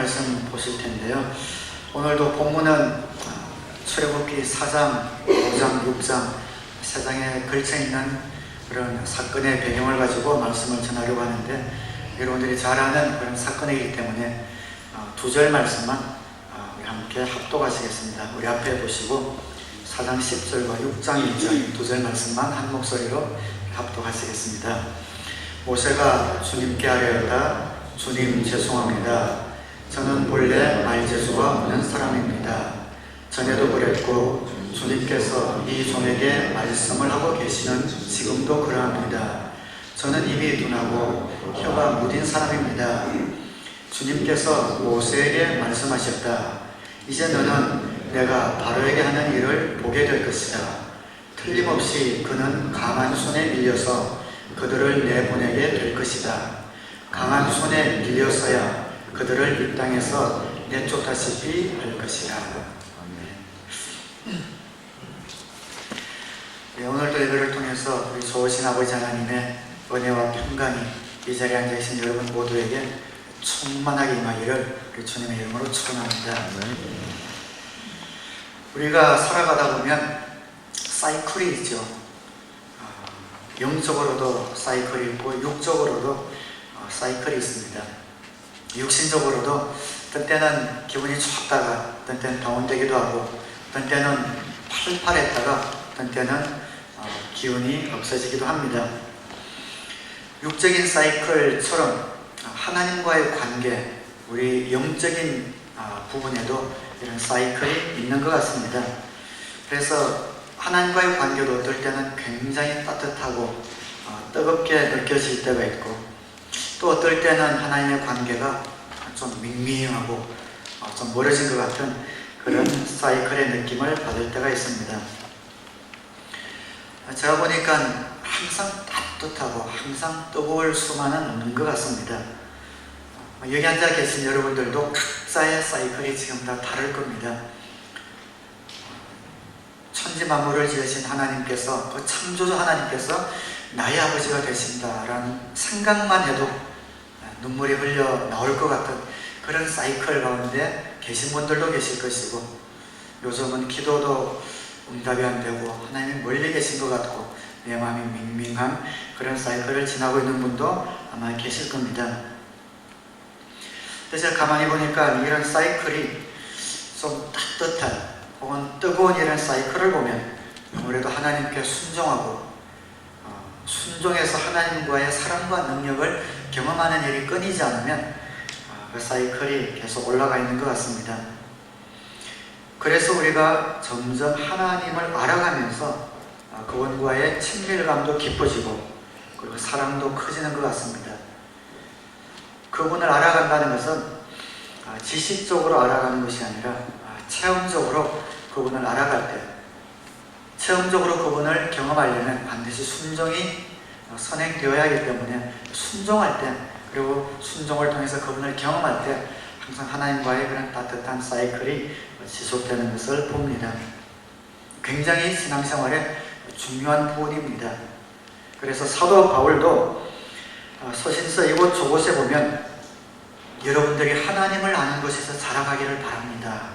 말씀 보실 텐데요. 오늘도 본문은 출애굽기 4장, 5장, 6장 세 장에 걸쳐있는 그런 사건의 배경을 가지고 말씀을 전하려고 하는데, 여러분들이 잘 아는 그런 사건이기 때문에 두 절 말씀만 우리 함께 합독하시겠습니다. 우리 앞에 보시고 4장 10절과 6장 1절 두 절 말씀만 한 목소리로 합독하시겠습니다. 모세가 주님께 아뢰었다. 주님 죄송합니다. 저는 본래 말재주가 없는 사람입니다. 전에도 그랬고 주님께서 이 종에게 말씀을 하고 계시는 지금도 그러합니다. 저는 입이 둔하고 혀가 무딘 사람입니다. 주님께서 모세에게 말씀하셨다. 이제 너는 내가 바로에게 하는 일을 보게 될 것이다. 틀림없이 그는 강한 손에 밀려서 그들을 내보내게 될 것이다. 강한 손에 밀려서야 그들을 이 땅에서 내쫓다시피 할 것이다. 네, 오늘도 예배를 통해서 우리 좋으신 아버지 하나님의 은혜와 평강이 이 자리에 앉아계신 여러분 모두에게 충만하게 임하기를 우리 주님의 이름으로 축원합니다. 우리가 살아가다 보면 사이클이 있죠. 영적으로도 사이클이 있고 육적으로도 사이클이 있습니다. 육신적으로도 어떤 때는 기분이 좋다가 어떤 때는 다운되기도 하고, 어떤 때는 팔팔했다가 어떤 때는 기운이 없어지기도 합니다. 육적인 사이클처럼 하나님과의 관계, 우리 영적인 부분에도 이런 사이클이 있는 것 같습니다. 그래서 하나님과의 관계도 어떨 때는 굉장히 따뜻하고 뜨겁게 느껴질 때가 있고, 또 어떨 때는 하나님의 관계가 좀 밍밍하고 좀 멀어진 것 같은 그런 사이클의 느낌을 받을 때가 있습니다. 제가 보니까 항상 따뜻하고 항상 뜨거울 수만은 없는 것 같습니다. 여기 앉아 계신 여러분들도 각자의 사이클이 지금 다 다를 겁니다. 천지 만물을 지으신 하나님께서, 그 창조주 하나님께서 나의 아버지가 되신다라는 생각만 해도 눈물이 흘려 나올 것 같은 그런 사이클 가운데 계신 분들도 계실 것이고, 요즘은 기도도 응답이 안 되고 하나님이 멀리 계신 것 같고 내 마음이 밍밍한 그런 사이클을 지나고 있는 분도 아마 계실 겁니다. 그래서 제가 가만히 보니까 이런 사이클이 좀 따뜻한 혹은 뜨거운 이런 사이클을 보면 아무래도 하나님께 순종하고 순종해서 하나님과의 사랑과 능력을 경험하는 일이 끊이지 않으면 그 사이클이 계속 올라가 있는 것 같습니다. 그래서 우리가 점점 하나님을 알아가면서 그분과의 친밀감도 깊어지고 그리고 사랑도 커지는 것 같습니다. 그분을 알아간다는 것은 지식적으로 알아가는 것이 아니라 체험적으로 그분을 알아갈 때, 체험적으로 그분을 경험하려면 반드시 순종이 선행되어야 하기 때문에 순종할 때, 그리고 순종을 통해서 그분을 경험할 때 항상 하나님과의 그런 따뜻한 사이클이 지속되는 것을 봅니다. 굉장히 신앙생활에 중요한 부분입니다. 그래서 사도 바울도 서신서 이곳 저곳에 보면 여러분들이 하나님을 아는 것에서 자라가기를 바랍니다.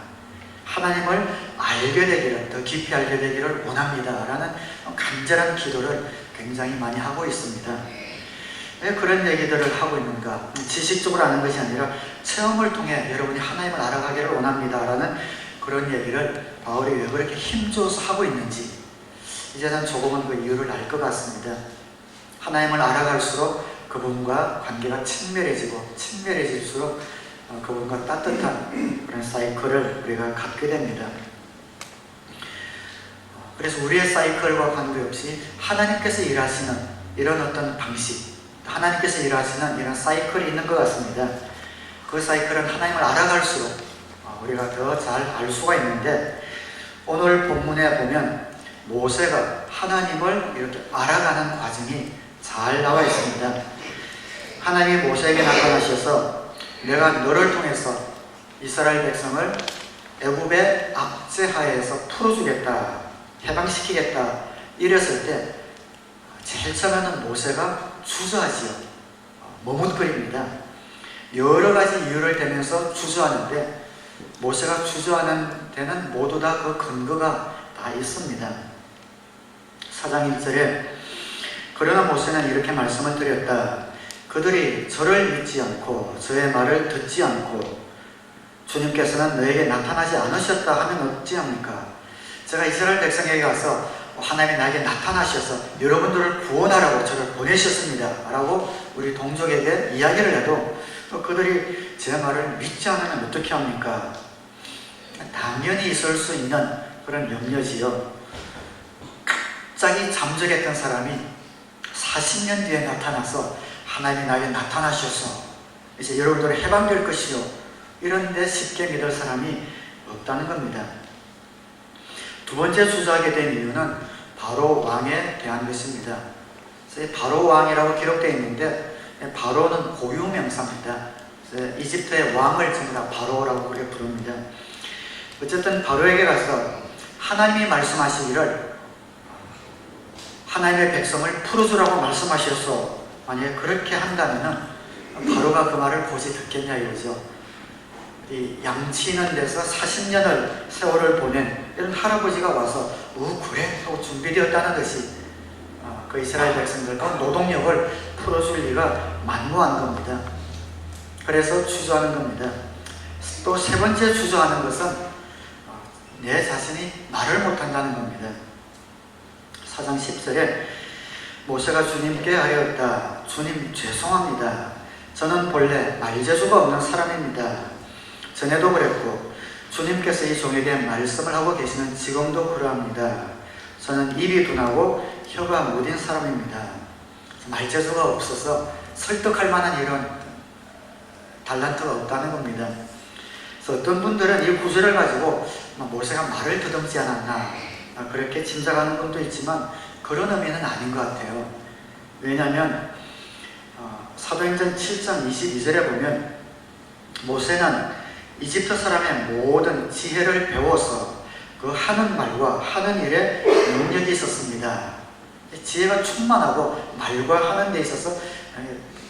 하나님을 알게 되기를, 더 깊이 알게 되기를 원합니다 라는 간절한 기도를 굉장히 많이 하고 있습니다. 왜 그런 얘기들을 하고 있는가? 지식적으로 아는 것이 아니라 체험을 통해 여러분이 하나님을 알아가기를 원합니다 라는 그런 얘기를 바울이 왜 그렇게 힘줘서 하고 있는지 이제는 조금은 그 이유를 알 것 같습니다. 하나님을 알아갈수록 그분과 관계가 친밀해지고 친밀해질수록 그분과 따뜻한 그런 사이클을 우리가 갖게 됩니다. 그래서 우리의 사이클과 관계없이 하나님께서 일하시는 이런 어떤 방식, 하나님께서 일하시는 이런 사이클이 있는 것 같습니다. 그 사이클은 하나님을 알아갈수록 우리가 더 잘 알 수가 있는데, 오늘 본문에 보면 모세가 하나님을 이렇게 알아가는 과정이 잘 나와 있습니다. 하나님이 모세에게 나타나셔서 내가 너를 통해서 이스라엘 백성을 애굽의 압제하에서 풀어주겠다, 해방시키겠다 이랬을 때 제일 처음에는 모세가 주저하지요. 머뭇거립니다. 여러 가지 이유를 대면서 주저하는데, 모세가 주저하는 데는 모두 다 그 근거가 다 있습니다. 4장 1절에 그러나 모세는 이렇게 말씀을 드렸다. 그들이 저를 믿지 않고 저의 말을 듣지 않고 주님께서는 너에게 나타나지 않으셨다 하면 어찌합니까? 제가 이스라엘 백성에게 가서 하나님이 나에게 나타나셔서 여러분들을 구원하라고 저를 보내셨습니다 라고 우리 동족에게 이야기를 해도 그들이 제 말을 믿지 않으면 어떻게 합니까? 당연히 있을 수 있는 그런 염려지요. 갑자기 잠적했던 사람이 40년 뒤에 나타나서 하나님이 나에게 나타나셔서 이제 여러분들은 해방될 것이요, 이런데 쉽게 믿을 사람이 없다는 겁니다. 두 번째 주저하게 된 이유는 바로 왕에 대한 것입니다. 바로 왕이라고 기록되어 있는데, 바로는 고유명사입니다. 이집트의 왕을 전부 다 바로라고 그렇게 부릅니다. 어쨌든 바로에게 가서 하나님이 말씀하시기를 하나님의 백성을 풀어주라고 말씀하셔서 만약에 그렇게 한다면 바로가 그 말을 고지 듣겠냐 이거죠. 이 양치는 데서 40년을 세월을 보낸 이런 할아버지가 와서 그래? 하고 준비되었다는 것이 그 이스라엘 백성들과 노동력을 풀어줄 리가 만무한 겁니다. 그래서 주저하는 겁니다. 또 세 번째 주저하는 것은 내 자신이 말을 못한다는 겁니다. 4장 10절에 모세가 주님께 하였다. 주님 죄송합니다. 저는 본래 말재주가 없는 사람입니다. 전에도 그랬고 주님께서 이 종에게 말씀을 하고 계시는 지금도 그러합니다. 저는 입이 둔하고 혀가 무딘 사람입니다. 말재주가 없어서 설득할 만한 이런 달란트가 없다는 겁니다. 그래서 어떤 분들은 이 구절을 가지고 모세가 말을 더듬지 않았나 그렇게 짐작하는 분도 있지만 그런 의미는 아닌 것 같아요. 왜냐하면 사도행전 7장 22절에 보면 모세는 이집트 사람의 모든 지혜를 배워서 그 하는 말과 하는 일에 능력이 있었습니다. 지혜가 충만하고 말과 하는 데 있어서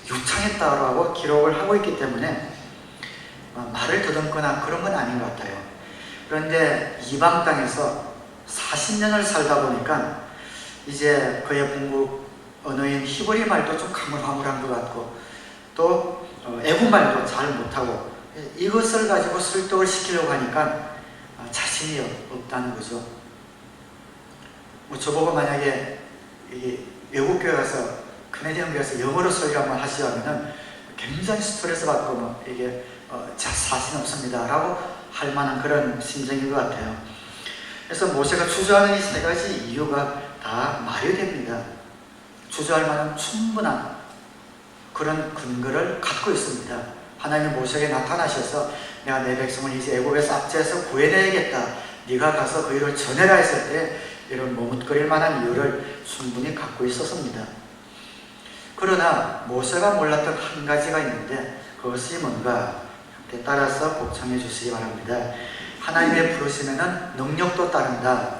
유창했다라고 기록을 하고 있기 때문에 말을 더듬거나 그런 건 아닌 것 같아요. 그런데 이방 땅에서 40년을 살다 보니까 이제 그의 본국 언어인 히브리 말도 좀 가물가물한 것 같고 또 애국 말도 잘 못하고 이것을 가지고 설득을 시키려고 하니까 자신이 없다는 거죠. 저보고 만약에 외국교회 가서 캐네디언 교회에서 영어로 설교 한번 하시라면은 굉장히 스트레스 받고 이게 자신 없습니다 라고 할 만한 그런 심정인 것 같아요. 그래서 모세가 주저하는 이 세 가지 이유가 다 말이 됩니다. 주저할 만한 충분한 그런 근거를 갖고 있습니다. 하나님이 모세에게 나타나셔서 내가 내 백성을 이제 애굽에서 압제해서 구해내야겠다. 네가 가서 그 일을 전해라 했을 때 이런 머뭇거릴 만한 이유를 충분히 갖고 있었습니다. 그러나 모세가 몰랐던 한 가지가 있는데 그것이 뭔가 따라서 복창해 주시기 바랍니다. 하나님의 부르심에는 능력도 따른다.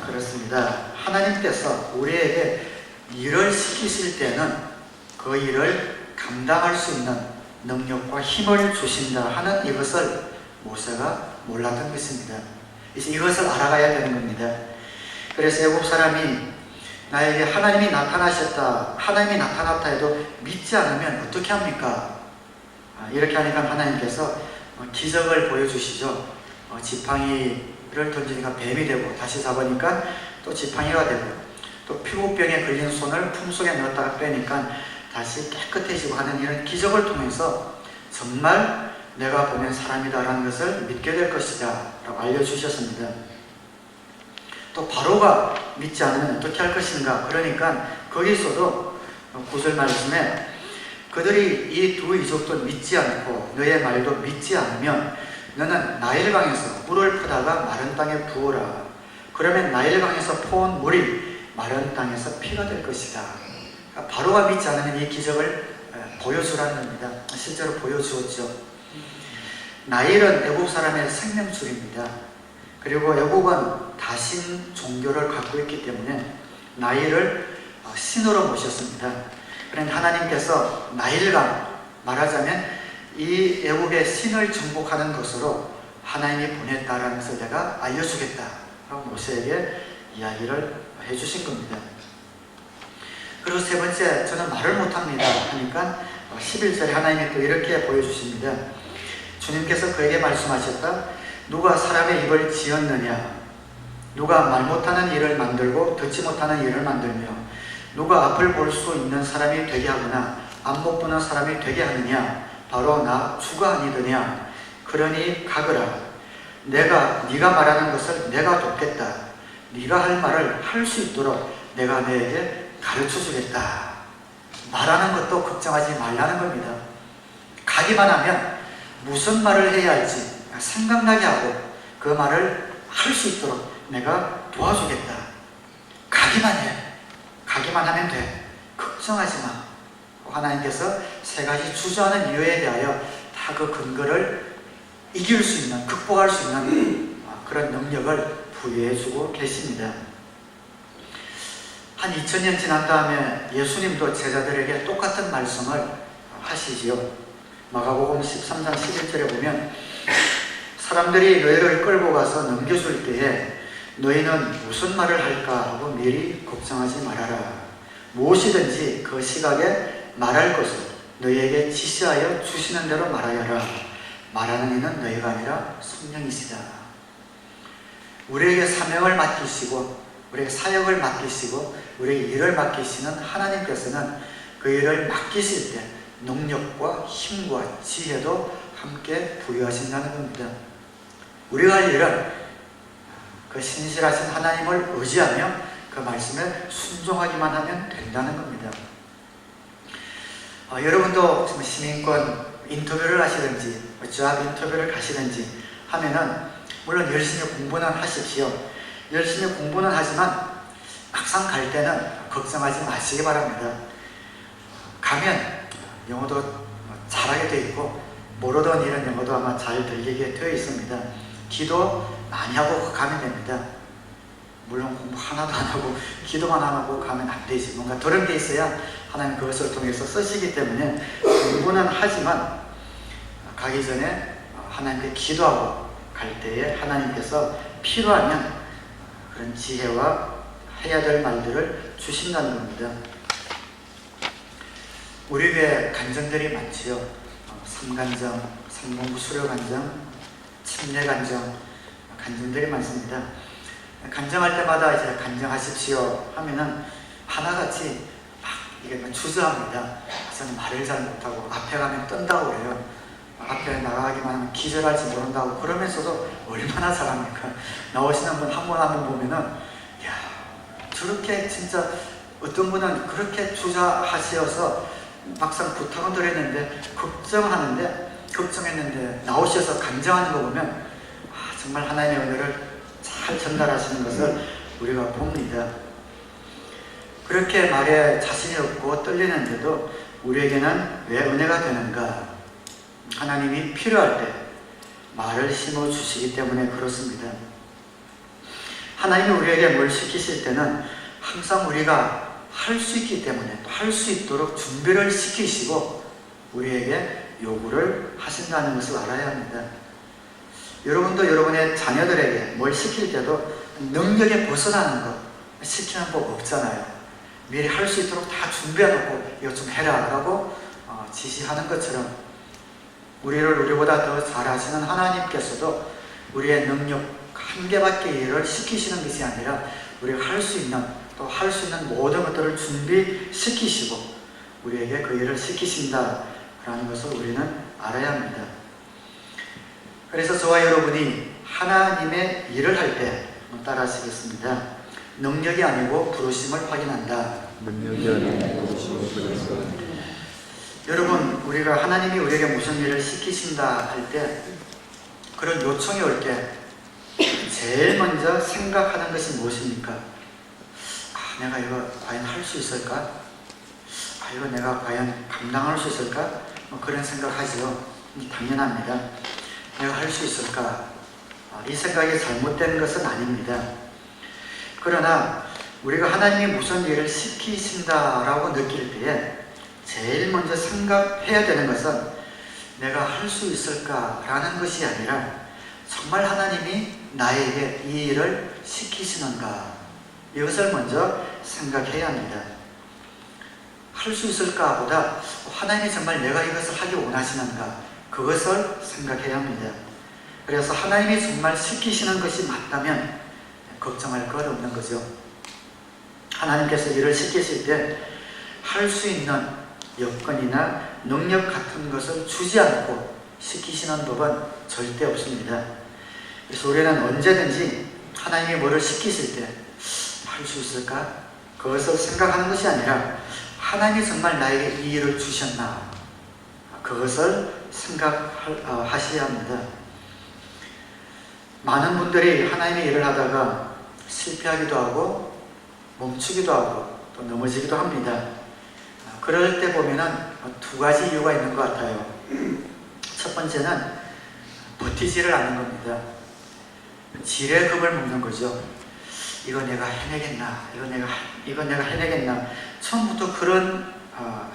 그렇습니다. 하나님께서 우리에게 일을 시키실 때는 그 일을 감당할 수 있는 능력과 힘을 주신다 하는 이것을 모세가 몰랐던 것입니다. 이제 이것을 알아가야 되는 겁니다. 그래서 애국 사람이 나에게 하나님이 나타나셨다, 하나님이 나타났다 해도 믿지 않으면 어떻게 합니까? 이렇게 하니까 하나님께서 기적을 보여주시죠. 지팡이를 던지니까 뱀이 되고 다시 잡으니까 또 지팡이가 되고 또 피부병에 걸린 손을 품속에 넣었다가 빼니까 다시 깨끗해지고 하는 이런 기적을 통해서 정말 내가 보낸 사람이다라는 것을 믿게 될 것이다 라고 알려주셨습니다. 또 바로가 믿지 않으면 어떻게 할 것인가. 그러니까 거기서도 9절 말씀에 그들이 이 두 이족도 믿지 않고 너의 말도 믿지 않으면 너는 나일강에서 물을 푸다가 마른 땅에 부어라. 그러면 나일강에서 포온 물이 마른 땅에서 피가 될 것이다. 그러니까 바로가 믿지 않으면 이 기적을 보여주라는 겁니다. 실제로 보여주었죠. 나일은 애국 사람의 생명줄입니다. 그리고 애국은 다신 종교를 갖고 있기 때문에 나일을 신으로 모셨습니다. 그런데 하나님께서 나일강, 말하자면 이 애국의 신을 정복하는 것으로 하나님이 보냈다라는 것을 내가 알려주겠다 라고 모세에게 이야기를 해주신 겁니다. 그리고 세 번째, 저는 말을 못합니다 하니까 11절에 하나님이 또 이렇게 보여주십니다. 주님께서 그에게 말씀하셨다. 누가 사람의 입을 지었느냐? 누가 말 못하는 일을 만들고 듣지 못하는 일을 만들며 누가 앞을 볼 수 있는 사람이 되게 하거나 앞 못 보는 사람이 되게 하느냐? 바로 나 주가 아니더냐? 그러니 가거라. 네가 말하는 것을 내가 돕겠다. 네가 할 말을 할 수 있도록 내가 너에게 가르쳐 주겠다. 말하는 것도 걱정하지 말라는 겁니다. 가기만 하면 무슨 말을 해야 할지 생각나게 하고 그 말을 할 수 있도록 내가 도와주겠다. 가기만 해. 가기만 하면 돼. 걱정하지 마. 하나님께서 세 가지 주저하는 이유에 대하여 다 그 근거를 이길 수 있는, 극복할 수 있는 그런 능력을 부여해 주고 계십니다. 한 2000년 지난 다음에 예수님도 제자들에게 똑같은 말씀을 하시지요. 마가복음 13장 11절에 보면 사람들이 너희를 끌고 가서 넘겨줄 때에 너희는 무슨 말을 할까 하고 미리 걱정하지 말아라. 무엇이든지 그 시각에 말할 것을 너희에게 지시하여 주시는 대로 말하여라. 말하는 이는 너희가 아니라 성령이시다. 우리에게 사명을 맡기시고 우리에게 사역을 맡기시고 우리에게 일을 맡기시는 하나님께서는 그 일을 맡기실 때 능력과 힘과 지혜도 함께 부여하신다는 겁니다. 우리가 할 일은 그 신실하신 하나님을 의지하며 그 말씀에 순종하기만 하면 된다는 겁니다. 여러분도 시민권 인터뷰를 하시든지 조합 인터뷰를 가시든지 하면은 물론 열심히 공부는 하십시오. 열심히 공부는 하지만 막상 갈 때는 걱정하지 마시기 바랍니다. 가면 영어도 잘하게 되어 있고 모르던 일은 영어도 아마 잘 들리게 되어 있습니다. 기도 많이 하고 가면 됩니다. 물론 공부 하나도 안 하고 기도만 안 하고 가면 안 되지. 뭔가 들은 게 있어야 하나님 그것을 통해서 쓰시기 때문에 공부는 하지만 가기 전에 하나님께 기도하고 갈 때에 하나님께서 필요하면 그런 지혜와 해야 될 말들을 주신다는 겁니다. 우리 교회 간증들이 많지요. 삼간증, 삼공부 수료간증, 침례간증, 간증들이 많습니다. 간증할 때마다 이제 간증하십시오 하면은 하나같이 막 이게 주저합니다. 저는 말을 잘 못하고 앞에 가면 뜬다고 그래요. 앞에 나가기만 하면 기절할지 모른다고 그러면서도 얼마나 잘합니까? 나오시는 분 한 분 한 분 보면은 야 저렇게 진짜 어떤 분은 그렇게 주저하셔서 막상 부탁은 드렸는데 걱정했는데 나오셔서 간증하는 거 보면 정말 하나님의 은혜를 잘 전달하시는 것을 우리가 봅니다. 그렇게 말에 자신이 없고 떨리는데도 우리에게는 왜 은혜가 되는가? 하나님이 필요할 때 말을 심어주시기 때문에 그렇습니다. 하나님이 우리에게 뭘 시키실 때는 항상 우리가 할 수 있기 때문에 또 할 수 있도록 준비를 시키시고 우리에게 요구를 하신다는 것을 알아야 합니다. 여러분도 여러분의 자녀들에게 뭘 시킬 때도 능력에 벗어나는 것 시키는 법 없잖아요. 미리 할 수 있도록 다 준비해놓고 이거 좀 해라 라고 지시하는 것처럼 우리를 우리보다 더 잘하시는 하나님께서도 우리의 능력 한계밖에 일을 시키시는 것이 아니라 우리가 할 수 있는 또 할 수 있는 모든 것들을 준비시키시고 우리에게 그 일을 시키신다라는 것을 우리는 알아야 합니다. 그래서 저와 여러분이 하나님의 일을 할 때 따라하시겠습니다. 능력이 아니고 부르심을 확인한다. 능력이 아니고 부르심을 확인한다. 여러분, 우리가 하나님이 우리에게 무슨 일을 시키신다 할 때 그런 요청이 올 때 제일 먼저 생각하는 것이 무엇입니까? 내가 이거 과연 할 수 있을까? 이거 내가 과연 감당할 수 있을까? 그런 생각하지요. 당연합니다. 내가 할 수 있을까? 이 생각이 잘못된 것은 아닙니다. 그러나 우리가 하나님이 무슨 일을 시키신다라고 느낄 때에 제일 먼저 생각해야 되는 것은 내가 할 수 있을까라는 것이 아니라 정말 하나님이 나에게 이 일을 시키시는가, 이것을 먼저 생각해야 합니다. 할 수 있을까보다 하나님이 정말 내가 이것을 하기 원하시는가, 그것을 생각해야 합니다. 그래서 하나님이 정말 시키시는 것이 맞다면 걱정할 것 없는 거죠. 하나님께서 일을 시키실 때 할 수 있는 여건이나 능력 같은 것을 주지 않고 시키시는 법은 절대 없습니다. 그래서 우리는 언제든지 하나님이 뭐를 시키실 때 할 수 있을까? 그것을 생각하는 것이 아니라 하나님이 정말 나에게 이 일을 주셨나? 그것을 생각하셔야 합니다. 많은 분들이 하나님의 일을 하다가 실패하기도 하고 멈추기도 하고 또 넘어지기도 합니다. 그럴 때 보면은 두 가지 이유가 있는 것 같아요. 첫 번째는 버티지를 않는 겁니다. 지레 겁을 먹는 거죠. 이거 내가 해내겠나, 이거 내가 해내겠나. 처음부터 그런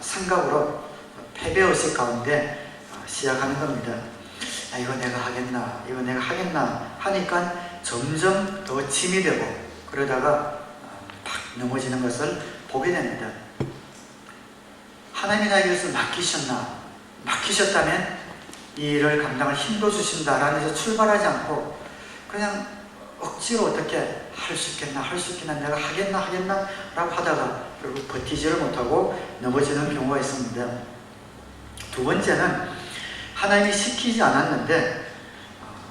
생각으로 패배의식 가운데 시작하는 겁니다. 이거 내가 하겠나, 이거 내가 하겠나 하니까 점점 더 짐이 되고 그러다가 팍 넘어지는 것을 보게 됩니다. 하나님이 나에게 이것을 맡기셨다면 이 일을 감당할 힘도 주신다라는 데서 출발하지 않고 그냥 억지로 어떻게 할 수 있겠나, 내가 하겠나 라고 하다가 결국 버티지를 못하고 넘어지는 경우가 있습니다. 두 번째는 하나님이 시키지 않았는데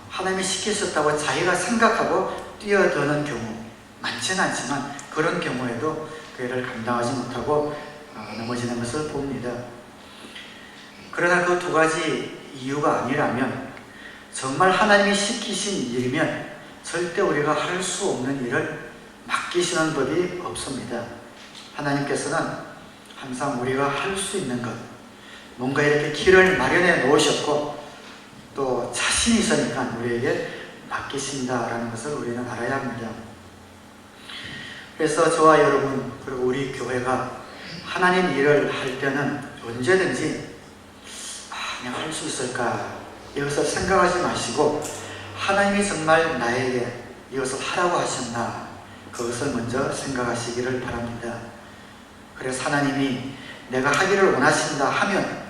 하나님이 시키셨다고 자기가 생각하고 뛰어드는 경우, 많지는 않지만 그런 경우에도 그 일을 감당하지 못하고 넘어지는 것을 봅니다. 그러나 그 두 가지 이유가 아니라면 정말 하나님이 시키신 일이면 절대 우리가 할 수 없는 일을 맡기시는 법이 없습니다. 하나님께서는 항상 우리가 할 수 있는 것, 뭔가 이렇게 길을 마련해 놓으셨고 또 자신이 있으니까 우리에게 맡기신다라는 것을 우리는 알아야 합니다. 그래서 저와 여러분 그리고 우리 교회가 하나님 일을 할 때는 언제든지 내가 할 수 있을까 이것을 생각하지 마시고 하나님이 정말 나에게 이것을 하라고 하셨나 그것을 먼저 생각하시기를 바랍니다. 그래서 하나님이 내가 하기를 원하신다 하면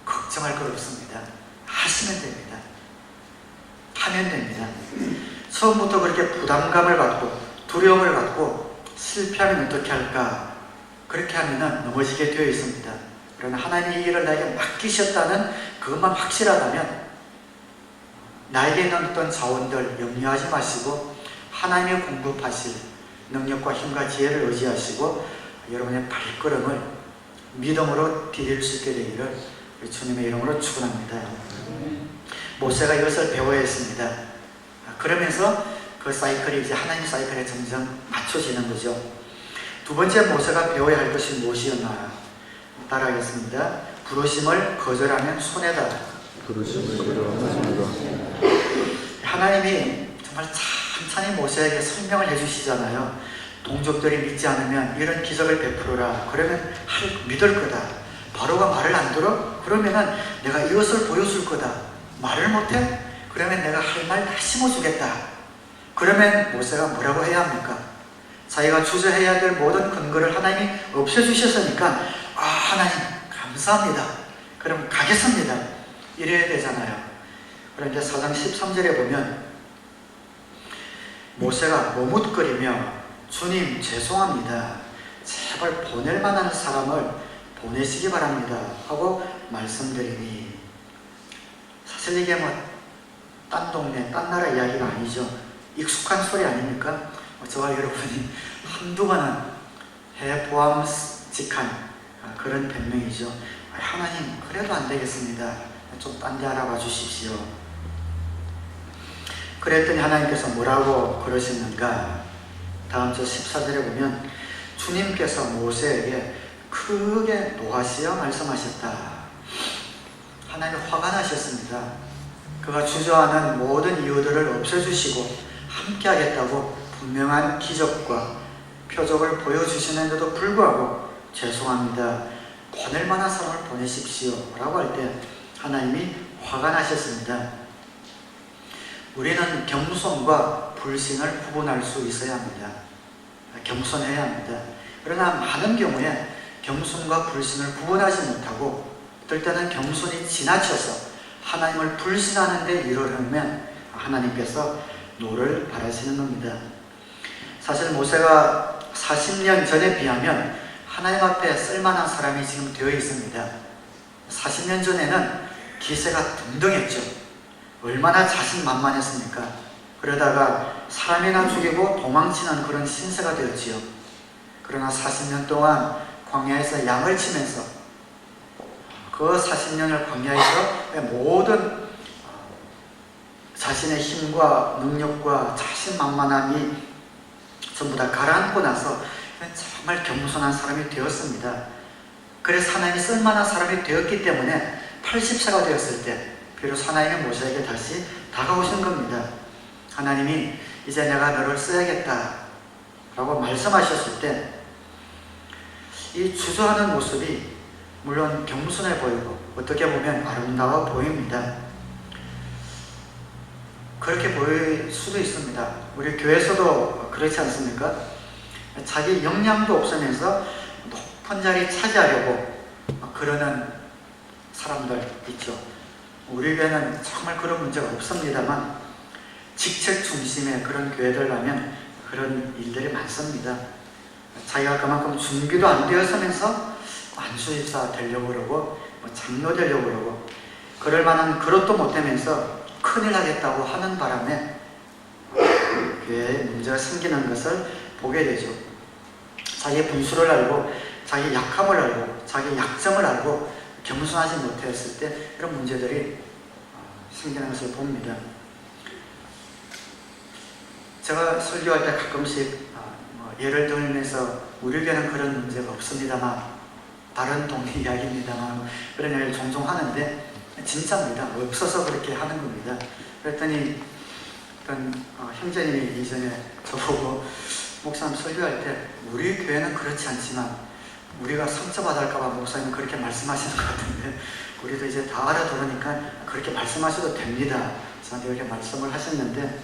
걱정할 것 없습니다. 하시면 됩니다. 하면 됩니다. 처음부터 그렇게 부담감을 갖고 두려움을 갖고 실패하면 어떻게 할까 그렇게 하면 넘어지게 되어 있습니다. 그러나 하나님이 이 일을 나에게 맡기셨다는 그것만 확실하다면 나에게 있는 어떤 자원들 염려하지 마시고 하나님의 공급하실 능력과 힘과 지혜를 의지하시고 여러분의 발걸음을 믿음으로 디딜 수 있게 되기를 주님의 이름으로 축원합니다. 모세가 이것을 배워야 했습니다. 그러면서 그 사이클이 이제 하나님 사이클에 점점 맞춰지는 거죠. 두 번째 모세가 배워야 할 것이 무엇이었나 따라하겠습니다. 부르심을 거절하면 손해다. 하나님이 정말 찬찬히 모세에게 설명을 해주시잖아요. 동족들이 믿지 않으면 이런 기적을 베풀어라. 그러면 믿을 거다. 바로가 말을 안 들어? 그러면은 내가 이것을 보여줄 거다. 말을 못해? 그러면 내가 할 말 다 심어주겠다. 그러면 모세가 뭐라고 해야 합니까? 자기가 주저해야 될 모든 근거를 하나님이 없애주셨으니까 하나님 감사합니다. 그럼 가겠습니다. 이래야 되잖아요. 그런데 4장 13절에 보면 모세가 머뭇거리며 주님 죄송합니다. 제발 보낼 만한 사람을 보내시기 바랍니다. 하고 말씀드리니 사실 이게 딴 동네, 딴 나라 이야기가 아니죠. 익숙한 소리 아닙니까? 저와 여러분이 한두 번은 해보암직한 그런 변명이죠. 하나님 그래도 안 되겠습니다. 좀 딴 데 알아봐 주십시오. 그랬더니 하나님께서 뭐라고 그러시는가? 다음 절 14절에 보면 주님께서 모세에게 크게 노하시어 말씀하셨다. 하나님 화가 나셨습니다. 그가 주저하는 모든 이유들을 없애주시고 함께 하겠다고 분명한 기적과 표적을 보여주시는데도 불구하고 죄송합니다. 보낼 만한 사람을 보내십시오 라고 할 때 하나님이 화가 나셨습니다. 우리는 겸손과 불신을 구분할 수 있어야 합니다. 겸손해야 합니다. 그러나 많은 경우에 겸손과 불신을 구분하지 못하고 어떨 때는 겸손이 지나쳐서 하나님을 불신하는 데 이르려면 하나님께서 노를 바라시는 겁니다. 사실 모세가 40년 전에 비하면 하나님 앞에 쓸만한 사람이 지금 되어 있습니다. 40년 전에는 기세가 등등했죠. 얼마나 자신만만했습니까? 그러다가 사람이나 죽이고 도망치는 그런 신세가 되었지요. 그러나 40년 동안 광야에서 양을 치면서 그 40년을 광야에서 모든 자신의 힘과 능력과 자신만만함이 전부 다 가라앉고 나서 정말 겸손한 사람이 되었습니다. 그래서 하나님이 쓸만한 사람이 되었기 때문에 80세가 되었을 때 비로소 하나님이 모세에게 다시 다가오신 겁니다. 하나님이 이제 내가 너를 써야겠다 라고 말씀하셨을 때 이 주저하는 모습이 물론 겸손해 보이고 어떻게 보면 아름다워 보입니다. 그렇게 보일 수도 있습니다. 우리 교회에서도 그렇지 않습니까? 자기 역량도 없으면서 높은 자리 차지하려고 그러는 사람들 있죠. 우리 교회는 정말 그런 문제가 없습니다만 직책 중심의 그런 교회들 가면 그런 일들이 많습니다. 자기가 그만큼 준비도 안 되었으면서 안수집사 되려고 그러고 장로 되려고 그러고 그럴 만한 그릇도 못 되면서 큰일 나겠다고 하는 바람에 교회에 문제가 생기는 것을 보게 되죠. 자기의 분수를 알고 자기 약함을 알고 자기 약점을 알고 겸손하지 못했을 때 이런 문제들이 생기는 것을 봅니다. 제가 설교할 때 가끔씩 예를 들면서 우리 교회는 그런 문제가 없습니다만 다른 동네 이야기입니다만 그런 얘기를 종종 하는데 진짜입니다. 없어서 그렇게 하는 겁니다. 그랬더니 어떤 형제님이 이전에 저보고 목사님 설교할 때 우리 교회는 그렇지 않지만 우리가 상처받을까봐 목사님 그렇게 말씀하시는 것 같은데 우리도 이제 다 알아들으니까 그렇게 말씀하셔도 됩니다. 저한테 이렇게 말씀을 하셨는데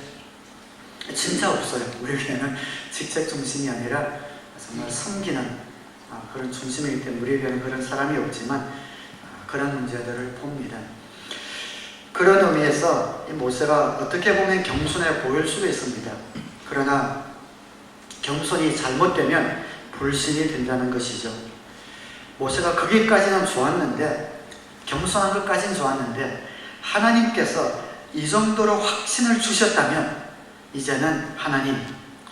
진짜 없어요. 우리 교회는 직책 중심이 아니라 정말 섬기는 그런 중심이기 때문에 우리 교회는 그런 사람이 없지만 그런 문제들을 봅니다. 그런 의미에서 이 모세가 어떻게 보면 겸손해 보일 수도 있습니다. 그러나 겸손이 잘못되면 불신이 된다는 것이죠. 모세가 거기까지는 좋았는데 겸손한 것까지는 좋았는데 하나님께서 이 정도로 확신을 주셨다면 이제는 하나님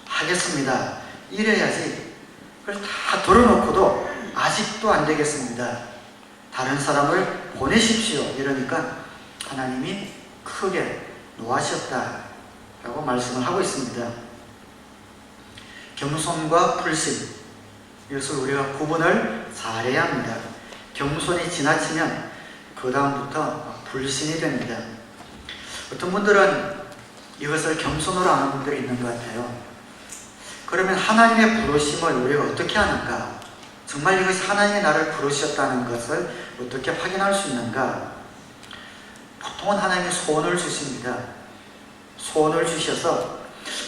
하겠습니다. 이래야지 그걸 다 들어놓고도 아직도 안 되겠습니다. 다른 사람을 보내십시오. 이러니까 하나님이 크게 노하셨다라고 말씀을 하고 있습니다. 겸손과 불신 이것을 우리가 구분을 잘해야 합니다. 겸손이 지나치면 그 다음부터 불신이 됩니다. 어떤 분들은 이것을 겸손으로 하는 분들이 있는 것 같아요. 그러면 하나님의 부르심을 우리가 어떻게 하는가? 정말 이것이 하나님이 나를 부르셨다는 것을 어떻게 확인할 수 있는가? 보통은 하나님이 소원을 주십니다. 소원을 주셔서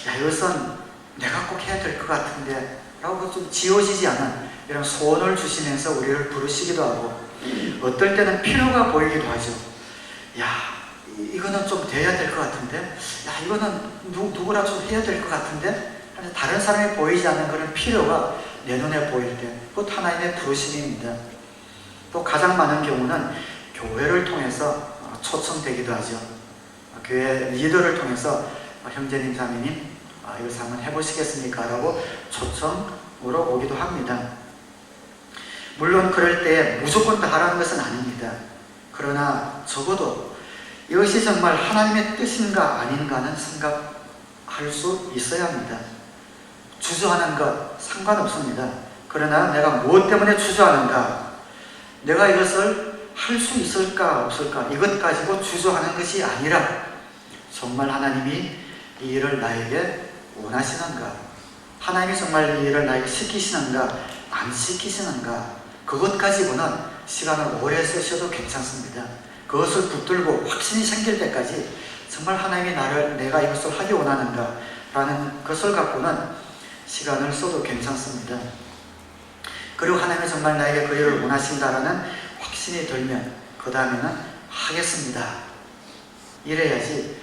야 이것은 내가 꼭 해야 될 것 같은데 라고 좀 지워지지 않은 이런 소원을 주시면서 우리를 부르시기도 하고 어떨 때는 필요가 보이기도 하죠. 야 이거는 좀 돼야 될 것 같은데 야 이거는 누구라 좀 해야 될 것 같은데 다른 사람이 보이지 않는 그런 필요가 내 눈에 보일 때 그것 하나님의 부르심입니다. 또 가장 많은 경우는 교회를 통해서 초청되기도 하죠. 교회 리더를 통해서 형제님 자매님 이것을 한번 해보시겠습니까? 라고 초청으로 오기도 합니다. 물론 그럴 때 무조건 다 하라는 것은 아닙니다. 그러나 적어도 이것이 정말 하나님의 뜻인가 아닌가는 생각할 수 있어야 합니다. 주저하는 것 상관없습니다. 그러나 내가 무엇 때문에 주저하는가? 내가 이것을 할 수 있을까 없을까? 이것 가지고 주저하는 것이 아니라 정말 하나님이 이 일을 나에게 원하시는가? 하나님이 정말 이 일을 나에게 시키시는가? 안 시키시는가? 그것 가지고는 시간을 오래 쓰셔도 괜찮습니다. 그것을 붙들고 확신이 생길 때까지 정말 하나님이 내가 이것을 하기 원하는가 라는 것을 갖고는 시간을 써도 괜찮습니다. 그리고 하나님이 정말 나에게 그 일을 원하신다라는 확신이 들면 그 다음에는 하겠습니다. 이래야지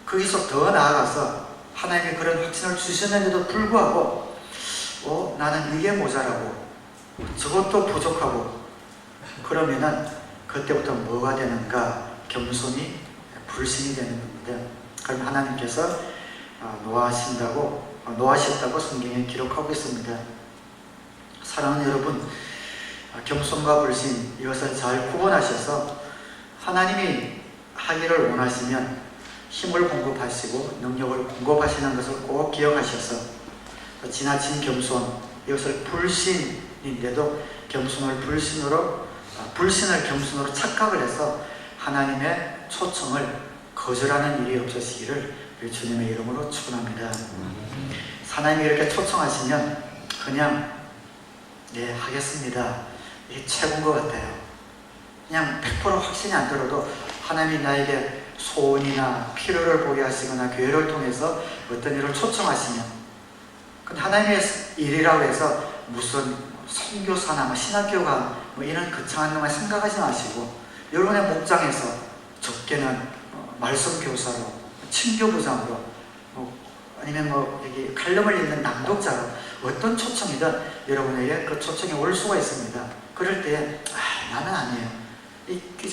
거기서 더 나아가서 하나님이 그런 확신을 주셨는데도 불구하고 나는 이게 모자라고 저것도 부족하고 그러면은 그때부터 뭐가 되는가? 겸손이 불신이 되는 겁니다. 그럼 하나님께서 노하셨다고 성경에 기록하고 있습니다. 사랑하는 여러분, 겸손과 불신 이것을 잘 구분하셔서 하나님이 하기를 원하시면 힘을 공급하시고 능력을 공급하시는 것을 꼭 기억하셔서 지나친 겸손 이것을 불신인데도 불신을 겸손으로 착각을 해서 하나님의 초청을 거절하는 일이 없으시기를 주님의 이름으로 축원합니다. 하나님이 이렇게 초청하시면 그냥 네 하겠습니다. 이게 최고인 것 같아요. 그냥 100% 확신이 안 들어도 하나님이 나에게 소원이나 필요를 보게 하시거나 교회를 통해서 어떤 일을 초청하시면 근데 하나님의 일이라고 해서 무슨 선교사나 신학교가 이런 거창한 것만 생각하지 마시고 여러분의 목장에서 적게는 말씀 교사로 친교부장으로 아니면 여기 칼럼을 읽는 낭독자로 어떤 초청이든 여러분에게 그 초청이 올 수가 있습니다. 그럴 때 나는 아니에요.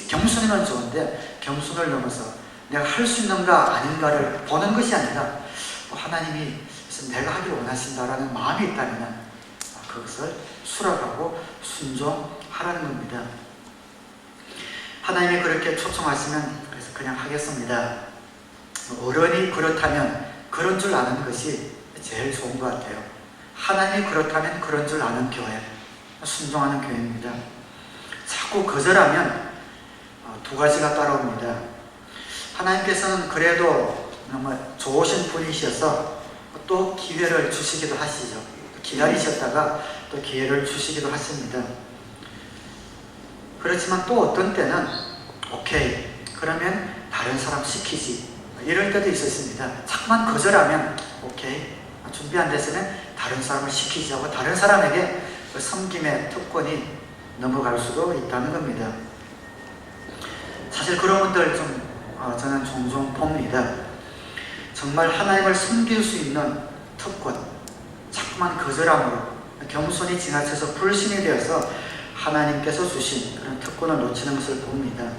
겸손이면 좋은데 겸손을 넘어서 내가 할 수 있는가 아닌가를 보는 것이 아니라 하나님이 내가 하길 원하신다라는 마음이 있다면 그것을 수락하고 순종하라는 겁니다. 하나님이 그렇게 초청하시면 그래서 그냥 하겠습니다. 어른이 그렇다면 그런 줄 아는 것이 제일 좋은 것 같아요. 하나님이 그렇다면 그런 줄 아는 교회, 순종하는 교회입니다. 자꾸 거절하면 두 가지가 따라옵니다. 하나님께서는 그래도 너무 좋으신 분이셔서 또 기회를 주시기도 하시죠. 기다리셨다가 또 기회를 주시기도 하십니다. 그렇지만 또 어떤 때는 오케이 그러면 다른 사람 시키지 이럴 때도 있었습니다. 자꾸만 거절하면 오케이 준비 안 됐으면 다른 사람을 시키지 하고 다른 사람에게 그 섬김의 특권이 넘어갈 수도 있다는 겁니다. 사실 그런 분들 저는 종종 봅니다. 정말 하나님을 섬길 수 있는 특권 자꾸만 거절함으로 겸손이 지나쳐서 불신이 되어서 하나님께서 주신 그런 특권을 놓치는 것을 봅니다.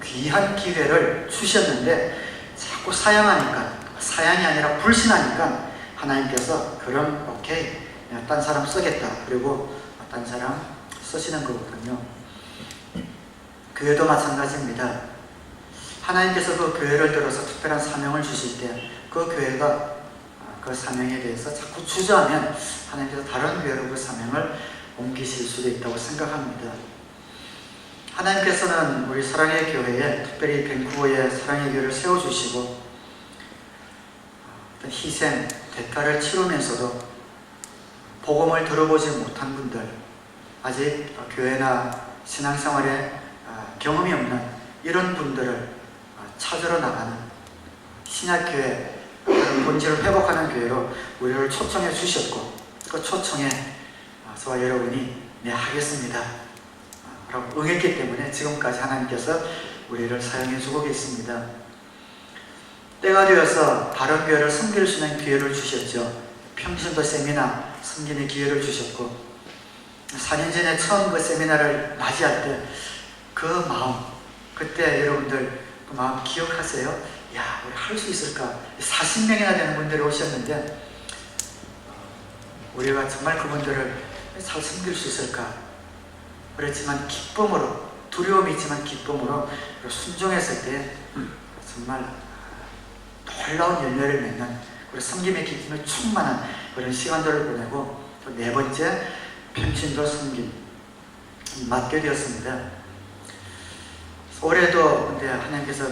귀한 기회를 주셨는데 자꾸 사양이 아니라 불신하니까 하나님께서 그럼 오케이 딴 사람 쓰겠다 그리고 딴 사람 쓰시는 거거든요. 교회도 마찬가지입니다. 하나님께서 그 교회를 들어서 특별한 사명을 주실 때 그 교회가 그 사명에 대해서 자꾸 주저하면 하나님께서 다른 교회로 그 사명을 옮기실 수도 있다고 생각합니다. 하나님께서는 우리 사랑의 교회에 특별히 밴쿠버에 사랑의 교회를 세워주시고 어떤 희생, 대가를 치르면서도 복음을 들어보지 못한 분들 아직 교회나 신앙생활에 경험이 없는 이런 분들을 찾으러 나가는 신약교회 본질을 회복하는 교회로 우리를 초청해 주셨고 그 초청에 저와 여러분이 네 하겠습니다 라고 응했기 때문에 지금까지 하나님께서 우리를 사용해 주고 계십니다. 때가 되어서 다른 교회를 섬길 수 있는 기회를 주셨죠. 평신도 세미나 섬기는 기회를 주셨고 4년 전에 처음 그 세미나를 맞이할 때 그 마음 그때 여러분들 그 마음 기억하세요? 야 우리 할 수 있을까? 40명이나 되는 분들이 오셨는데 우리가 정말 그분들을 잘 섬길 수 있을까? 그렇지만 기쁨으로 두려움이 있지만 기쁨으로 순종했을 때 정말 놀라운 열매를 맺는 우리 섬김의 기쁨에 충만한 그런 시간들을 보내고 또 네 번째 평신도 섬김 맡게 되었습니다. 올해도 근데 하나님께서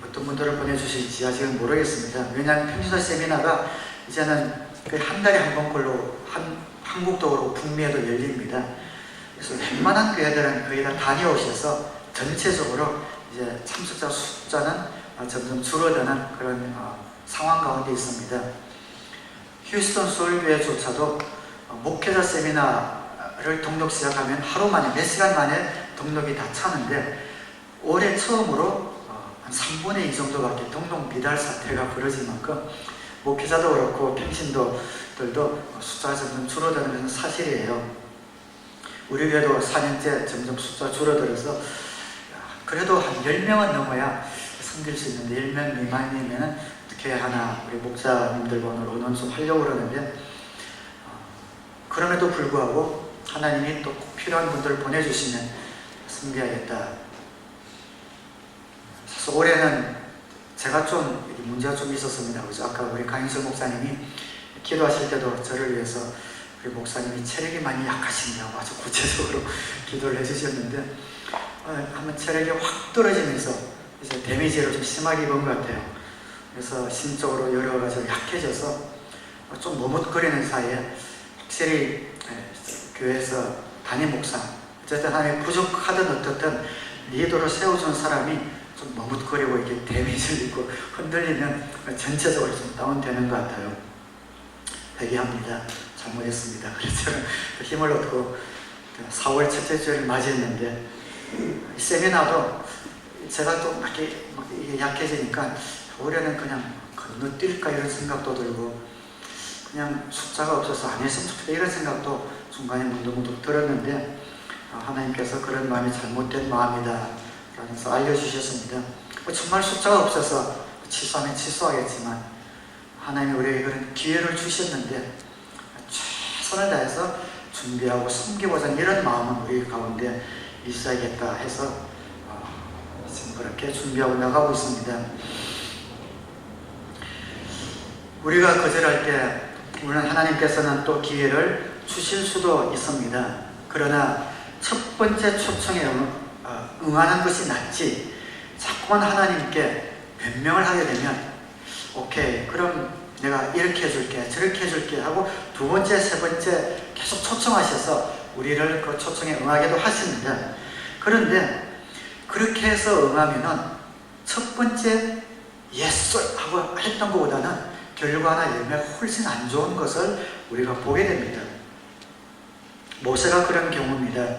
어떤 분들을 보내주실지 아직은 모르겠습니다. 왜냐하면 평신도 세미나가 이제는 거의 한 달에 한 번꼴로 한국도로 북미에도 열립니다. 그래서 웬만한 교회들은 거의 다 다녀오셔서 전체적으로 이제 참석자 숫자는 점점 줄어드는 그런 상황 가운데 있습니다. 휴스턴 서울교회조차도 목회자 세미나를 등록 시작하면 하루 만에 몇 시간 만에 등록이 다 차는데 올해 처음으로 한 3분의 2 정도밖에 등록 미달 사태가 벌어질 만큼 목회자도 그렇고 평신도들도 숫자가 점점 줄어드는 것은 사실이에요. 우리 교회도 4년째 점점 숫자가 줄어들어서 그래도 한 10명은 넘어야 섬길 수 있는데 10명 미만이면 어떻게 하나 우리 목사님들과 오늘 의논 좀 하려고 그러는데 그럼에도 불구하고 하나님이 또 꼭 필요한 분들을 보내주시면 섬겨야겠다. 사실 올해는 제가 좀 문제가 좀 있었습니다. 그죠? 아까 우리 강인철 목사님이 기도하실 때도 저를 위해서 우리 목사님이 체력이 많이 약하시냐고 아주 구체적으로 기도를 해주셨는데 한번 체력이 확 떨어지면서 이제 데미지를 좀 심하게 입은 것 같아요. 그래서 심적으로 여러 가지로 약해져서 좀 머뭇거리는 사이에 확실히 교회에서 담임 목사 어쨌든 하나님 부족하든 어떻든 리더로 세워준 사람이 좀 머뭇거리고 이렇게 데미지를 입고 흔들리면 전체적으로 좀 다운되는 것 같아요. 회개합니다. 잘못했습니다. 그래서 저는 힘을 얻고 4월 첫째 주를 맞이했는데 이 세미나도 제가 또 이게 약해지니까 올해는 그냥 건너뛸까 이런 생각도 들고 그냥 숫자가 없어서 안 했으면 좋겠다 이런 생각도 중간에 문득문득 들었는데 하나님께서 그런 마음이 잘못된 마음이다 라면서 알려주셨습니다. 정말 숫자가 없어서 취소하면 취소하겠지만 하나님이 우리에게 그런 기회를 주셨는데 최선을 다해서 준비하고 섬기고자 하는 이런 마음은 우리 가운데 있어야겠다 해서 지금 그렇게 준비하고 나가고 있습니다. 우리가 거절할 때 물론 하나님께서는 또 기회를 주실 수도 있습니다. 그러나 첫 번째 초청에 응하는 것이 낫지 자꾸만 하나님께 변명을 하게 되면 오케이 그럼 내가 이렇게 해줄게 저렇게 해줄게 하고 두 번째 세 번째 계속 초청하셔서 우리를 그 초청에 응하게도 하십니다. 그런데 그렇게 해서 응하면은 첫 번째 예스 하고 했던 것보다는 결과나 열매가 훨씬 안 좋은 것을 우리가 보게 됩니다. 모세가 그런 경우입니다.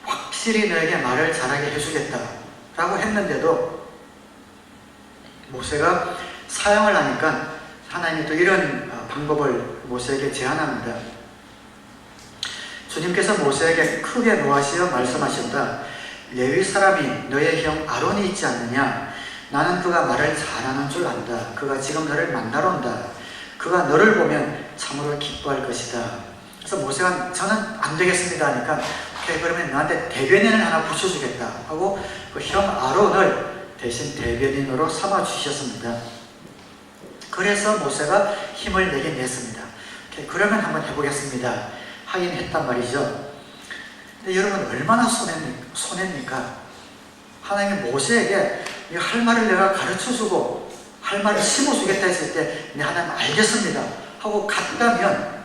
확실히 너에게 말을 잘하게 해주겠다 라고 했는데도 모세가 사용을 하니까 하나님이 또 이런 방법을 모세에게 제안합니다. 주님께서 모세에게 크게 노하시어 말씀하신다. 레위 사람이 너의 형 아론이 있지 않느냐? 나는 그가 말을 잘하는 줄 안다. 그가 지금 너를 만나러 온다. 그가 너를 보면 참으로 기뻐할 것이다. 그래서 모세가 저는 안 되겠습니다 하니까 오케이 그러면 너한테 대변인을 하나 붙여주겠다 하고 그 형 아론을 대신 대변인으로 삼아 주셨습니다. 그래서 모세가 힘을 내긴 냈습니다. 오케이, 그러면 한번 해보겠습니다 하긴 했단 말이죠. 근데 여러분 얼마나 손해입니까? 하나님이 모세에게 할 말을 내가 가르쳐주고 할 말을 심어주겠다 했을 때 하나님 알겠습니다 하고 갔다면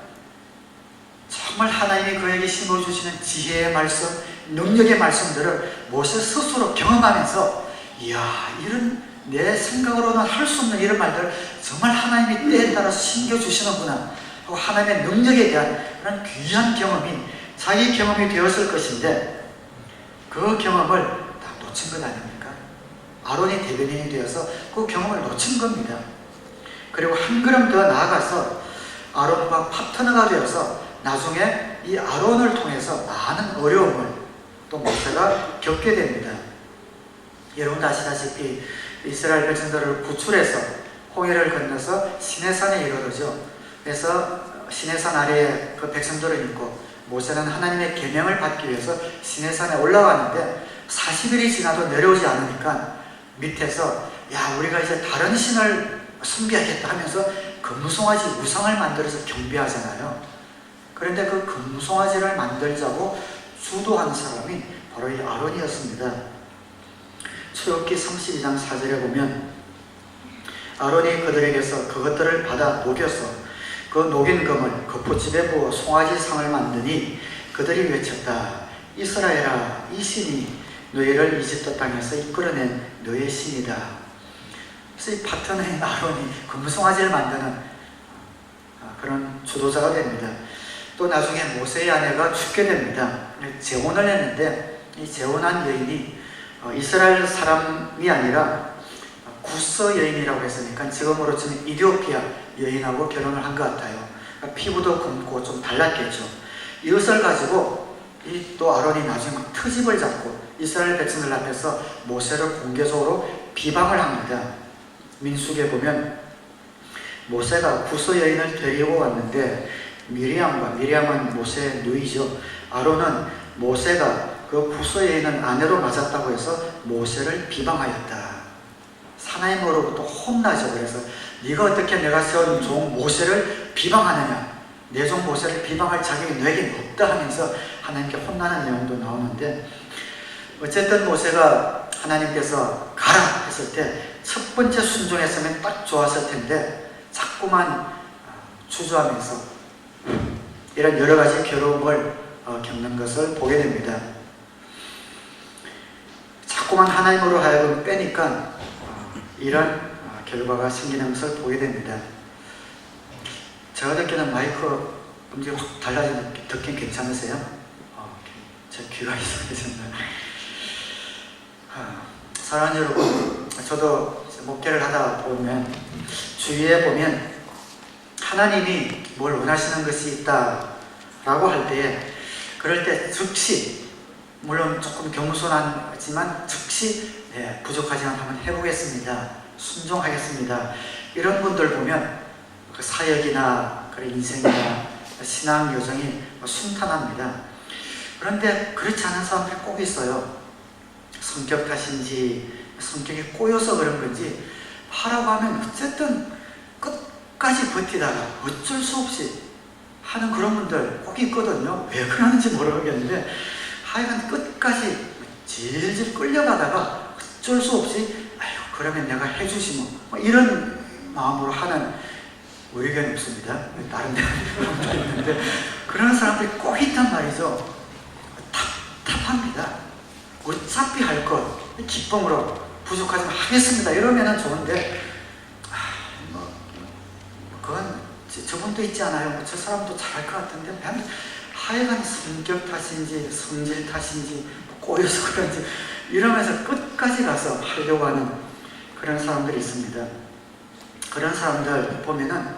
정말 하나님이 그에게 심어주시는 지혜의 말씀, 능력의 말씀들을 모세 스스로 경험하면서 이야 이런 내 생각으로는 할 수 없는 이런 말들을 정말 하나님이 때에 따라서 심겨주시는구나 하고 하나님의 능력에 대한 그런 귀한 경험이 자기 경험이 되었을 것인데 그 경험을 다 놓친 것 아닙니까? 아론이 대변인이 되어서 그 경험을 놓친 겁니다. 그리고 한 걸음 더 나아가서 아론과 파트너가 되어서 나중에 이 아론을 통해서 많은 어려움을 또 모세가 겪게 됩니다. 여러분도 아시다시피 이스라엘 백성들을 구출해서 홍해를 건너서 시내산에 이르르죠. 그래서 시내산 아래에 그 백성들을 있고 모세는 하나님의 계명을 받기 위해서 시내산에 올라가는데 40일이 지나도 내려오지 않으니까 밑에서 야 우리가 이제 다른 신을 섬겨야겠다 하면서 금송아지 우상을 만들어서 경배하잖아요. 그런데 그 금송아지를 만들자고 주도한 사람이 바로 이 아론이었습니다. 출애굽기 32장 4절에 보면 아론이 그들에게서 그것들을 받아 녹여서 그 녹인 금을 거푸집에 부어 송아지 상을 만드니 그들이 외쳤다. 이스라엘아, 이 신이 너희를 이집트 땅에서 이끌어낸 너의 신이다. 그래서 이 파트너인 아론이 금송아지를 만드는 그런 주도자가 됩니다. 또 나중에 모세의 아내가 죽게 됩니다. 재혼을 했는데 이 재혼한 여인이 이스라엘 사람이 아니라 구서 여인이라고 했으니까 지금으로 치면 이디오피아 여인하고 결혼을 한 것 같아요. 그러니까 피부도 검고 좀 달랐겠죠. 이것을 가지고 또 아론이 나중에 막 트집을 잡고 이스라엘 백성들 앞에서 모세를 공개적으로 비방을 합니다. 민수기에 보면 모세가 구서 여인을 데리고 왔는데 미리암은 모세의 누이죠. 아론은 모세가 그 구서 여인은 아내로 맞았다고 해서 모세를 비방하였다. 하나님으로부터 혼나죠. 그래서 네가 어떻게 내가 세운 종 모세를 비방하느냐, 내 종 모세를 비방할 자격이 너에게 없다 하면서 하나님께 혼나는 내용도 나오는데, 어쨌든 모세가 하나님께서 가라 했을 때 첫 번째 순종했으면 딱 좋았을 텐데 자꾸만 주저하면서 이런 여러 가지 괴로움을 겪는 것을 보게 됩니다. 자꾸만 하나님으로 하여금 빼니까 이런 결과가 생기는 것을 보게 됩니다. 제가 듣기에는 마이크 음질이 확 달라지는 듣긴 괜찮으세요? 제 귀가 이상해졌나요? 사랑하는 여러분, 저도 목회를 하다 보면 주위에 보면 하나님이 뭘 원하시는 것이 있다라고 할 때에 그럴 때 즉시, 물론 조금 겸손하지만 즉시 부족하지만 한번 해보겠습니다, 순종하겠습니다, 이런 분들 보면 그 사역이나 그런 인생이나 신앙 여정이 순탄합니다. 그런데 그렇지 않은 사람들이 꼭 있어요. 성격 탓인지 성격이 꼬여서 그런 건지 하라고 하면 어쨌든 끝까지 버티다가 어쩔 수 없이 하는 그런 분들 꼭 있거든요. 왜 그러는지 모르겠는데 하여간 끝까지 질질 끌려가다가 어쩔 수 없이 아유 그러면 내가 해주지 뭐 이런 마음으로 하는 우리 교회는 없습니다. 다른 데는 있는데 그런 사람들이 꼭 있단 말이죠. 답답합니다. 어차피 할 것 기쁨으로 부족하지만 하겠습니다 이러면 좋은데 그건 저분도 있지 않아요? 저 사람도 잘할 것 같은데 하여간 성격 탓인지 성질 탓인지 꼬여서 그런지 이러면서 끝까지 가서 하려고 하는 그런 사람들이 있습니다. 그런 사람들 보면은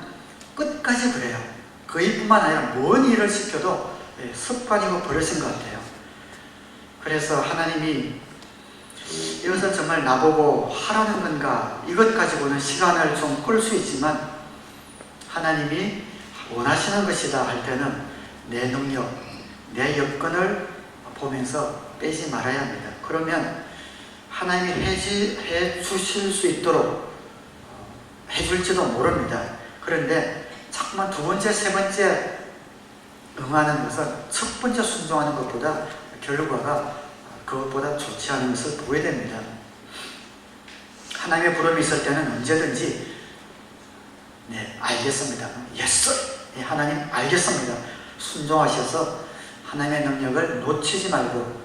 끝까지 그래요. 그 일뿐만 아니라 뭔 일을 시켜도 습관이고 버릇인 것 같아요. 그래서 하나님이 이것은 정말 나보고 하라는 건가, 이것 가지고는 시간을 좀 끌 수 있지만 하나님이 원하시는 것이다 할 때는 내 능력, 내 여건을 보면서 빼지 말아야 합니다. 그러면 하나님이 해 주실 수 있도록 해줄지도 모릅니다. 그런데 자꾸만 두 번째, 세 번째 응하는 것은 첫 번째 순종하는 것보다 결과가 그것보다 좋지 않은 것을 보게 됩니다. 하나님의 부름이 있을 때는 언제든지 알겠습니다. 예스! 하나님 알겠습니다. 순종하셔서 하나님의 능력을 놓치지 말고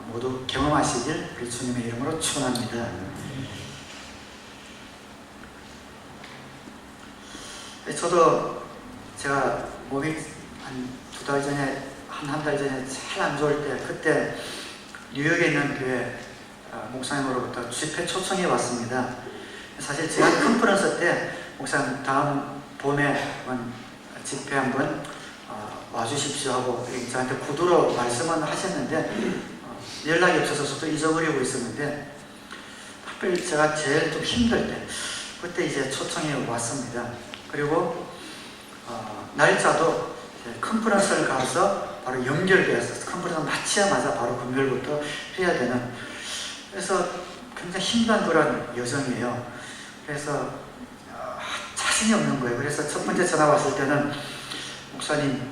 모두 경험하시길 주님의 이름으로 축원합니다. 저도 제가 몸이 한 두 달 전에, 한 달 전에 제일 안 좋을 때, 그때 뉴욕에 있는 교회 목사님으로부터 집회 초청이 왔습니다. 사실 제가 컨퍼런스 때 목사님 다음 봄에 집회 한번 와주십시오 하고 저한테 구두로 말씀은 하셨는데 연락이 없어서 저도 잊어버리고 있었는데 하필 제가 제일 좀 힘들 때 그때 이제 초청이 왔습니다. 그리고 날짜도 컨퍼런스를 가서 바로 연결되어서 컨퍼런스 마치자마자 바로 금요일부터 해야 되는, 그래서 굉장히 힘든 그런 여정이에요. 그래서 자신이 없는 거예요. 그래서 첫 번째 전화 왔을 때는 목사님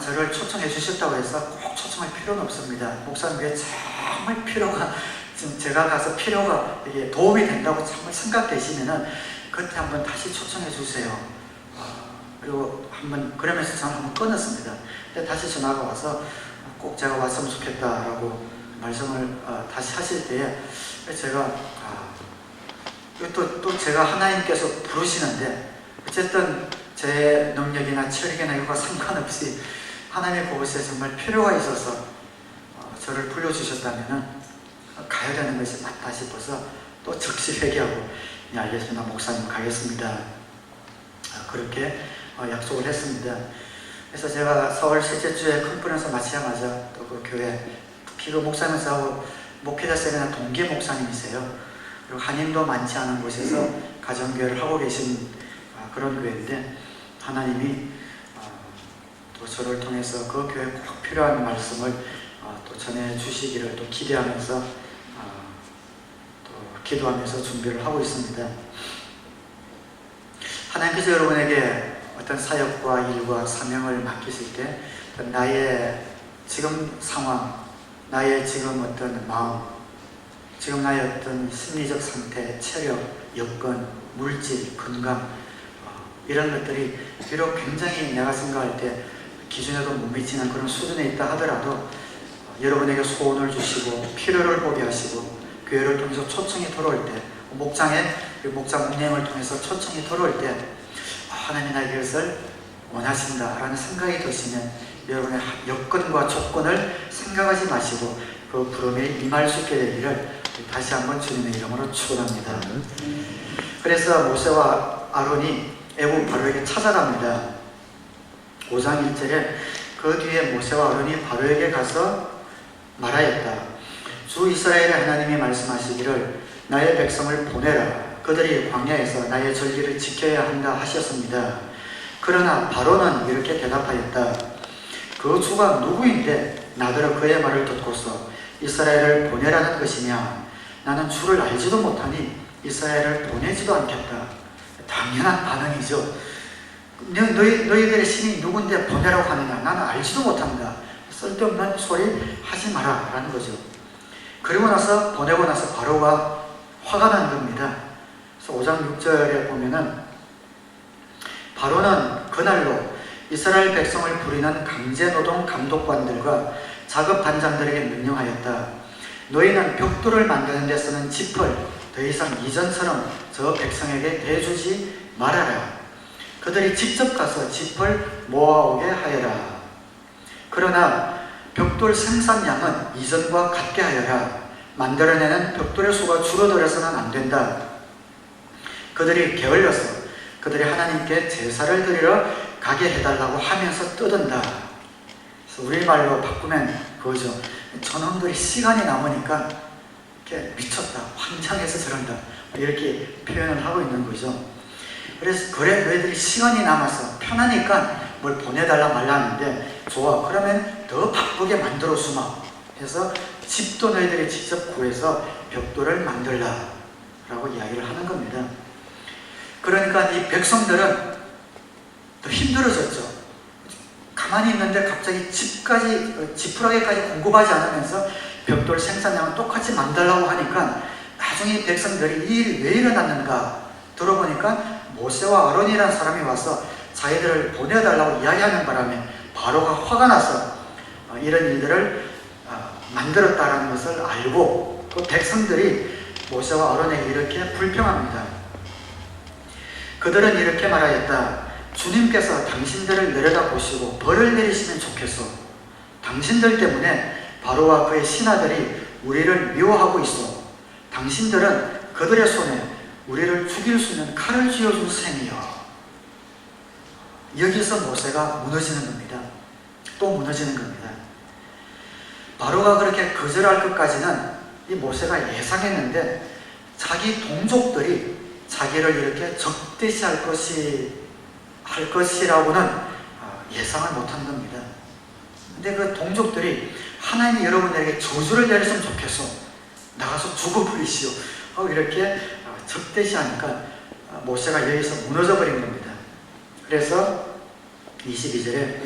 저를 초청해 주셨다고 해서 꼭 초청할 필요는 없습니다. 목사님께 정말 필요가, 지금 제가 가서 필요가 이게 도움이 된다고 정말 생각되시면은 그때 한번 다시 초청해 주세요. 그리고 한번 그러면서 저는 한번 끊었습니다. 근데 다시 전화가 와서 꼭 제가 왔으면 좋겠다라고 말씀을 다시 하실 때에 제가 또 제가 하나님께서 부르시는데 어쨌든 제 능력이나 체력이나 이거와 상관없이 하나님의 그곳에 정말 필요가 있어서 저를 불러주셨다면 가야 되는 것이 맞다 싶어서 또 즉시 회개하고 알겠습니다. 목사님 가겠습니다. 그렇게 약속을 했습니다. 그래서 제가 서울 셋째 주에 컨퍼런스 마치자마자 또 그 교회 피그 목사님하고 목회자 세미나 동기 목사님이세요. 그리고 한인도 많지 않은 곳에서 가정교회를 하고 계신 그런 교회인데 하나님이 또 저를 통해서 그 교회에 꼭 필요한 말씀을 또 전해주시기를 또 기대하면서 또 기도하면서 준비를 하고 있습니다. 하나님께서 여러분에게 어떤 사역과 일과 사명을 맡기실 때 나의 지금 상황, 나의 지금 어떤 마음, 지금 나의 어떤 심리적 상태, 체력, 여건, 물질, 건강 이런 것들이 비록 굉장히 내가 생각할 때 기준에도 못 미치는 그런 수준에 있다 하더라도 여러분에게 소원을 주시고 필요를 보게 하시고 교회를 통해서 초청이 들어올 때 목장 목님을 통해서 초청이 들어올 때 하나님이 나에게 이것을 원하신다라는 생각이 드시면 여러분의 여건과 조건을 생각하지 마시고 그 부름에 임할 수 있게 되기를 다시 한번 주님의 이름으로 축원합니다. 그래서 모세와 아론이 애굽 바로에게 찾아갑니다. 5장 1절에 그 뒤에 모세와 아론이 바로에게 가서 말하였다. 주 이스라엘의 하나님이 말씀하시기를 나의 백성을 보내라. 그들이 광야에서 나의 절기를 지켜야 한다 하셨습니다. 그러나 바로는 이렇게 대답하였다. 그 주가 누구인데 나더러 그의 말을 듣고서 이스라엘을 보내라는 것이냐. 나는 주를 알지도 못하니 이스라엘을 보내지도 않겠다. 당연한 반응이죠. 너희들의 신이 누군데 보내라고 하느냐. 나는 알지도 못한다. 쓸데없는 소리 하지 마라 라는 거죠. 그리고 나서 보내고 나서 바로가 화가 난 겁니다. 그래서 5장 6절에 보면은 바로는 그날로 이스라엘 백성을 부리는 강제노동 감독관들과 작업반장들에게 명령하였다. 너희는 벽돌을 만드는 데 쓰는 짚을 더 이상 이전처럼 저 백성에게 대주지 말아라. 그들이 직접 가서 짚을 모아오게 하여라. 그러나 벽돌 생산량은 이전과 같게 하여라. 만들어내는 벽돌의 수가 줄어들어서는 안 된다. 그들이 게을러서 그들이 하나님께 제사를 드리러 가게 해달라고 하면서 떠든다. 그래서 우리말로 바꾸면 그거죠. 저놈들이 시간이 남으니까 이렇게 미쳤다, 환장해서 저런다 이렇게 표현을 하고 있는 거죠. 그래서 그래 너희들이 시간이 남아서 편하니까 뭘 보내달라 말라 하는데 좋아, 그러면 더 바쁘게 만들어 주마 해서 집도 너희들이 직접 구해서 벽돌을 만들라 라고 이야기를 하는 겁니다. 그러니까 이 백성들은 더 힘들어졌죠. 가만히 있는데 갑자기 지푸라기까지 공급하지 않으면서 벽돌 생산량을 똑같이 만들라고 하니까 나중에 백성들이 이 일이 왜 일어났는가 들어보니까 모세와 아론이라는 사람이 와서 자기들을 보내달라고 이야기하는 바람에 바로가 화가 나서 이런 일들을 만들었다는 것을 알고 그 백성들이 모세와 아론에게 이렇게 불평합니다. 그들은 이렇게 말하였다. 주님께서 당신들을 내려다보시고 벌을 내리시면 좋겠소. 당신들 때문에 바로와 그의 신하들이 우리를 미워하고 있어. 당신들은 그들의 손에 우리를 죽일 수 있는 칼을 쥐어준 셈이여. 여기서 모세가 무너지는 겁니다. 또 무너지는 겁니다. 바로가 그렇게 거절할 것까지는 이 모세가 예상했는데 자기 동족들이 자기를 이렇게 적대시할 것이라고는 예상을 못한 겁니다. 근데 그 동족들이 하나님이 여러분들에게 저주를 내렸으면 좋겠어. 나가서 죽어버리시오. 이렇게 적대시하니까 모세가 여기서 무너져 버린 겁니다. 그래서 22절에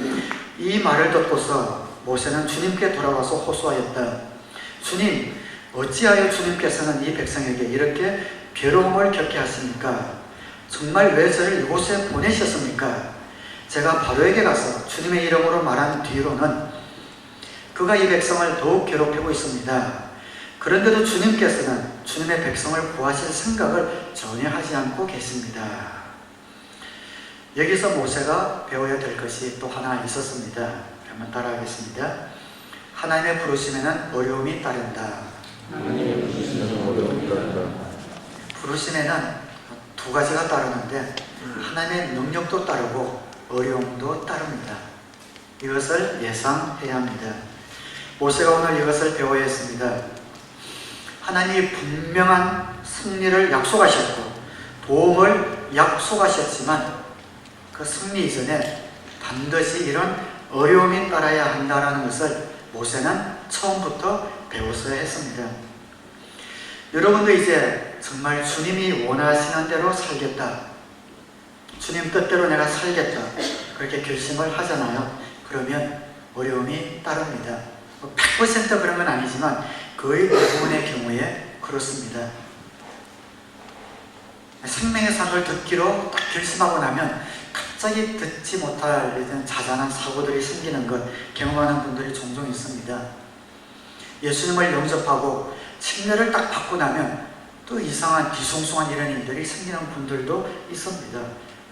이 말을 듣고서 모세는 주님께 돌아와서 호소하였다. 주님, 어찌하여 주님께서는 이 백성에게 이렇게 괴로움을 겪게 하십니까? 정말 왜 저를 이곳에 보내셨습니까? 제가 바로에게 가서 주님의 이름으로 말한 뒤로는 그가 이 백성을 더욱 괴롭히고 있습니다. 그런데도 주님께서는 주님의 백성을 구하실 생각을 전혀 하지 않고 계십니다. 여기서 모세가 배워야 될 것이 또 하나 있었습니다. 한번 따라하겠습니다. 하나님의 부르심에는 어려움이 따른다. 하나님의 부르심에는 어려움이 따른다. 부르심에는 두 가지가 따르는데 하나님의 능력도 따르고 어려움도 따릅니다. 이것을 예상해야 합니다. 모세가 오늘 이것을 배워야 했습니다. 하나님이 분명한 승리를 약속하셨고 도움을 약속하셨지만 그 승리 이전에 반드시 이런 어려움이 따라야 한다는 것을 모세는 처음부터 배웠어야 했습니다. 여러분도 이제 정말 주님이 원하시는 대로 살겠다, 주님 뜻대로 내가 살겠다, 그렇게 결심을 하잖아요. 그러면 어려움이 따릅니다. 100% 그런 건 아니지만 거의 대부분의 경우에 그렇습니다. 생명의 상을 듣기로 딱 결심하고 나면 갑자기 듣지 못할 자잘한 사고들이 생기는 것 경험하는 분들이 종종 있습니다. 예수님을 영접하고 침례를 딱 받고 나면 또 이상한 뒤숭숭한 이런 일들이 생기는 분들도 있습니다.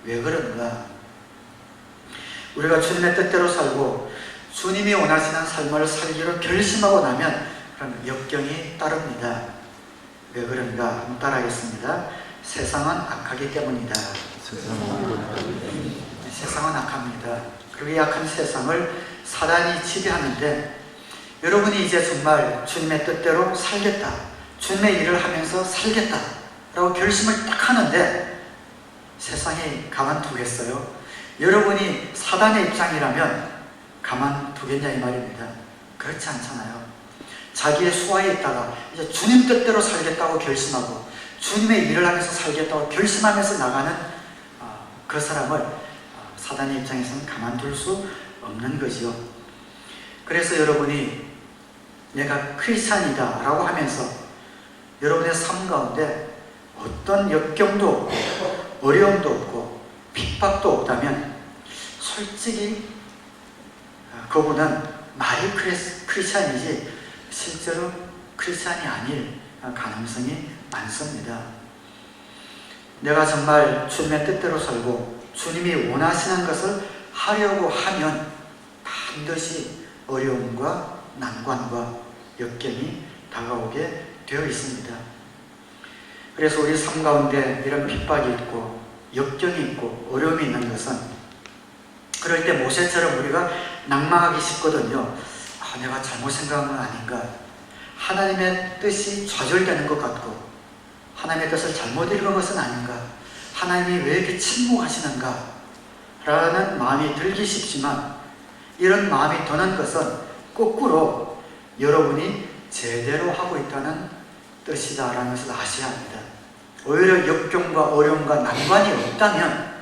왜 그런가? 우리가 주님의 뜻대로 살고 주님이 원하시는 삶을 살기로 결심하고 나면 그런 역경이 따릅니다. 왜 그런가? 한번 따라하겠습니다. 세상은 악하기 때문이다. 세상은 악합니다. 그리고 이 악한 세상을 사단이 지배하는데 여러분이 이제 정말 주님의 뜻대로 살겠다, 주님의 일을 하면서 살겠다 라고 결심을 딱 하는데 세상이 가만두겠어요? 여러분이 사단의 입장이라면 가만두겠냐 이 말입니다. 그렇지 않잖아요. 자기의 수하에 있다가 이제 주님 뜻대로 살겠다고 결심하고 주님의 일을 하면서 살겠다고 결심하면서 나가는 그 사람을 사단의 입장에서는 가만둘 수 없는 거지요. 그래서 여러분이 내가 크리스찬이다 라고 하면서 여러분의 삶 가운데 어떤 역경도 없고 어려움도 없고 핍박도 없다면 솔직히 그분은 말이 크리스찬이지 실제로 크리스찬이 아닐 가능성이 많습니다. 내가 정말 주님의 뜻대로 살고 주님이 원하시는 것을 하려고 하면 반드시 어려움과 난관과 역경이 다가오게 되어 있습니다. 그래서 우리 삶 가운데 이런 핍박이 있고 역경이 있고 어려움이 있는 것은 그럴 때 모세처럼 우리가 낭망하기 쉽거든요. 내가 잘못 생각한 건 아닌가, 하나님의 뜻이 좌절되는 것 같고 하나님의 뜻을 잘못 읽은 것은 아닌가, 하나님이 왜 이렇게 침묵하시는가 라는 마음이 들기 쉽지만 이런 마음이 드는 것은 거꾸로 여러분이 제대로 하고 있다는 뜻이다라는 것을 아셔야 합니다. 오히려 역경과 어려움과 난관이 없다면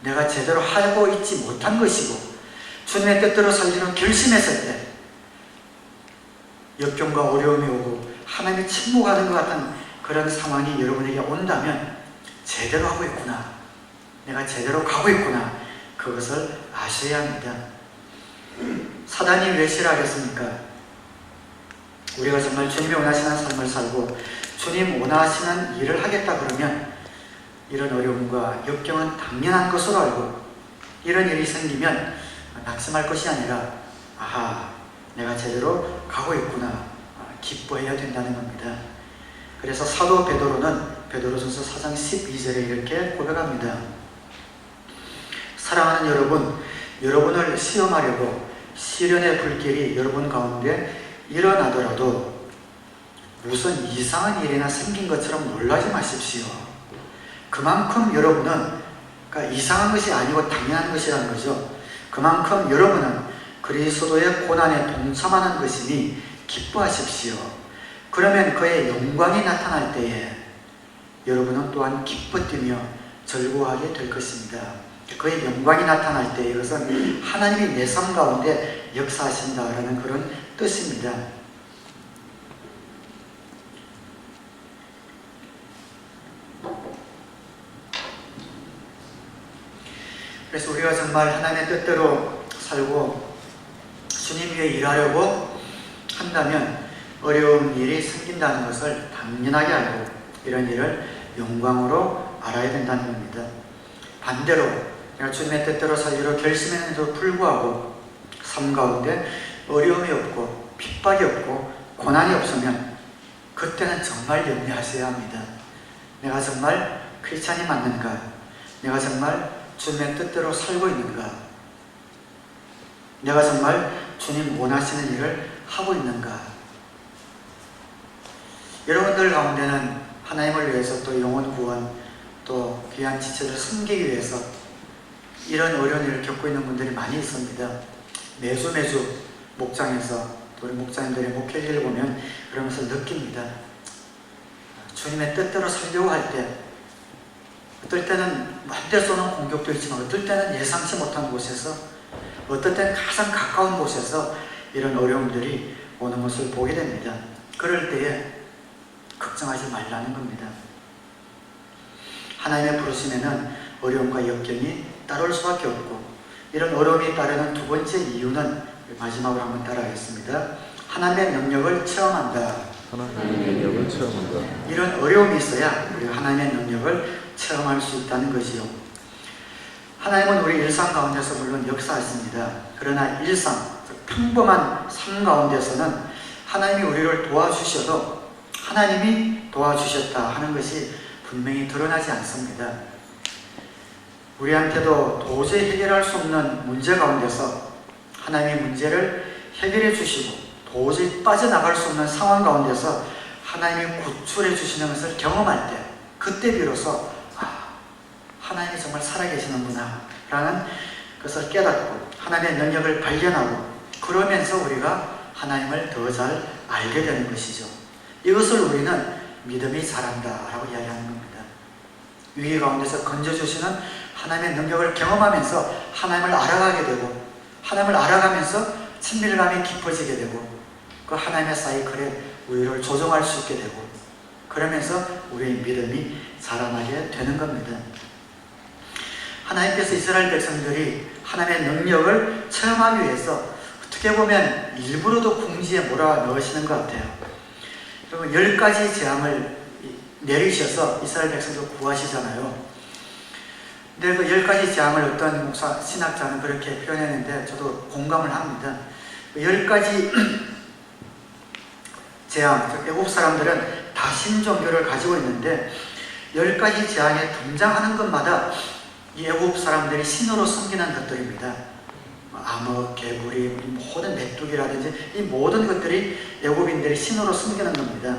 내가 제대로 하고 있지 못한 것이고 주님의 뜻대로 살기로 결심했을 때 역경과 어려움이 오고 하나님이 침묵하는 것 같은 그런 상황이 여러분에게 온다면 제대로 하고 있구나, 내가 제대로 가고 있구나, 그것을 아셔야 합니다. 사단이 왜 싫어하겠습니까? 우리가 정말 주님이 원하시는 삶을 살고 주님 원하시는 일을 하겠다 그러면 이런 어려움과 역경은 당연한 것으로 알고 이런 일이 생기면 낙심할 것이 아니라 내가 제대로 가고 있구나, 기뻐해야 된다는 겁니다. 그래서 사도 베드로는 베드로전서 4장 12절에 이렇게 고백합니다. 사랑하는 여러분, 여러분을 시험하려고 시련의 불길이 여러분 가운데 일어나더라도 무슨 이상한 일이나 생긴 것처럼 놀라지 마십시오. 그만큼 여러분은 이상한 것이 아니고 당연한 것이라는 거죠. 그만큼 여러분은 그리스도의 고난에 동참하는 것이니 기뻐하십시오. 그러면 그의 영광이 나타날 때에 여러분은 또한 기뻐 뛰며 즐거워하게 될 것입니다. 그의 영광이 나타날 때 이것은 하나님이 내 삶 가운데 역사하신다라는 그런 뜻입니다. 우리가 정말 하나님의 뜻대로 살고 주님 위해 일하려고 한다면 어려운 일이 생긴다는 것을 당연하게 알고 이런 일을 영광으로 알아야 된다는 겁니다. 반대로 내가 주님의 뜻대로 살기로 결심했는데도 불구하고 삶 가운데 어려움이 없고 핍박이 없고 고난이 없으면 그때는 정말 염려하셔야 합니다. 내가 정말 크리스찬이 맞는가? 내가 정말 주님의 뜻대로 살고 있는가? 내가 정말 주님 원하시는 일을 하고 있는가? 여러분들 가운데는 하나님을 위해서 또 영혼 구원 또 귀한 지체를 섬기기 위해서 이런 어려운 일을 겪고 있는 분들이 많이 있습니다. 매주 목장에서 우리 목사님들의 목회를 보면 그러면서 느낍니다. 주님의 뜻대로 살려고 할 때 어떨 때는 먼데 쏘는 공격도 있지만 어떨 때는 예상치 못한 곳에서 어떨 때는 가장 가까운 곳에서 이런 어려움들이 오는 것을 보게 됩니다. 그럴 때에 걱정하지 말라는 겁니다. 하나님의 부르심에는 어려움과 역경이 따라올 수밖에 없고 이런 어려움이 따르는 두 번째 이유는 마지막으로 한번 따라하겠습니다. 하나님의 능력을 체험한다. 하나님의 능력을 체험한다. 이런 어려움이 있어야 우리가 하나님의 능력을 체험할 수 있다는 것이요. 하나님은 우리 일상 가운데서 물론 역사하십니다. 그러나 일상, 평범한 삶 가운데서는 하나님이 우리를 도와주셔도 하나님이 도와주셨다 하는 것이 분명히 드러나지 않습니다. 우리한테도 도저히 해결할 수 없는 문제 가운데서 하나님이 문제를 해결해 주시고 도저히 빠져나갈 수 없는 상황 가운데서 하나님이 구출해 주시는 것을 경험할 때 그때 비로소 하나님이 정말 살아계시는구나 라는 것을 깨닫고 하나님의 능력을 발견하고 그러면서 우리가 하나님을 더 잘 알게 되는 것이죠. 이것을 우리는 믿음이 자란다 라고 이야기하는 겁니다. 위기 가운데서 건져주시는 하나님의 능력을 경험하면서 하나님을 알아가게 되고 하나님을 알아가면서 친밀감이 깊어지게 되고 그 하나님의 사이클에 우리를 조정할 수 있게 되고 그러면서 우리의 믿음이 자라나게 되는 겁니다. 하나님께서 이스라엘 백성들이 하나님의 능력을 체험하기 위해서 어떻게 보면 일부러도 궁지에 몰아넣으시는 것 같아요. 그러면 10가지 재앙을 내리셔서 이스라엘 백성들 구하시잖아요. 근데 그 10가지 재앙을 어떤 목사, 신학자는 그렇게 표현했는데 저도 공감을 합니다. 그 10가지 재앙, 즉 애국 사람들은 다 신종교를 가지고 있는데 10가지 재앙에 등장하는 것마다 이 애국 사람들이 신으로 섬기는 것들입니다. 암흑, 개구리, 모든 메뚜기라든지 이 모든 것들이 애국인들이 신으로 섬기는 겁니다.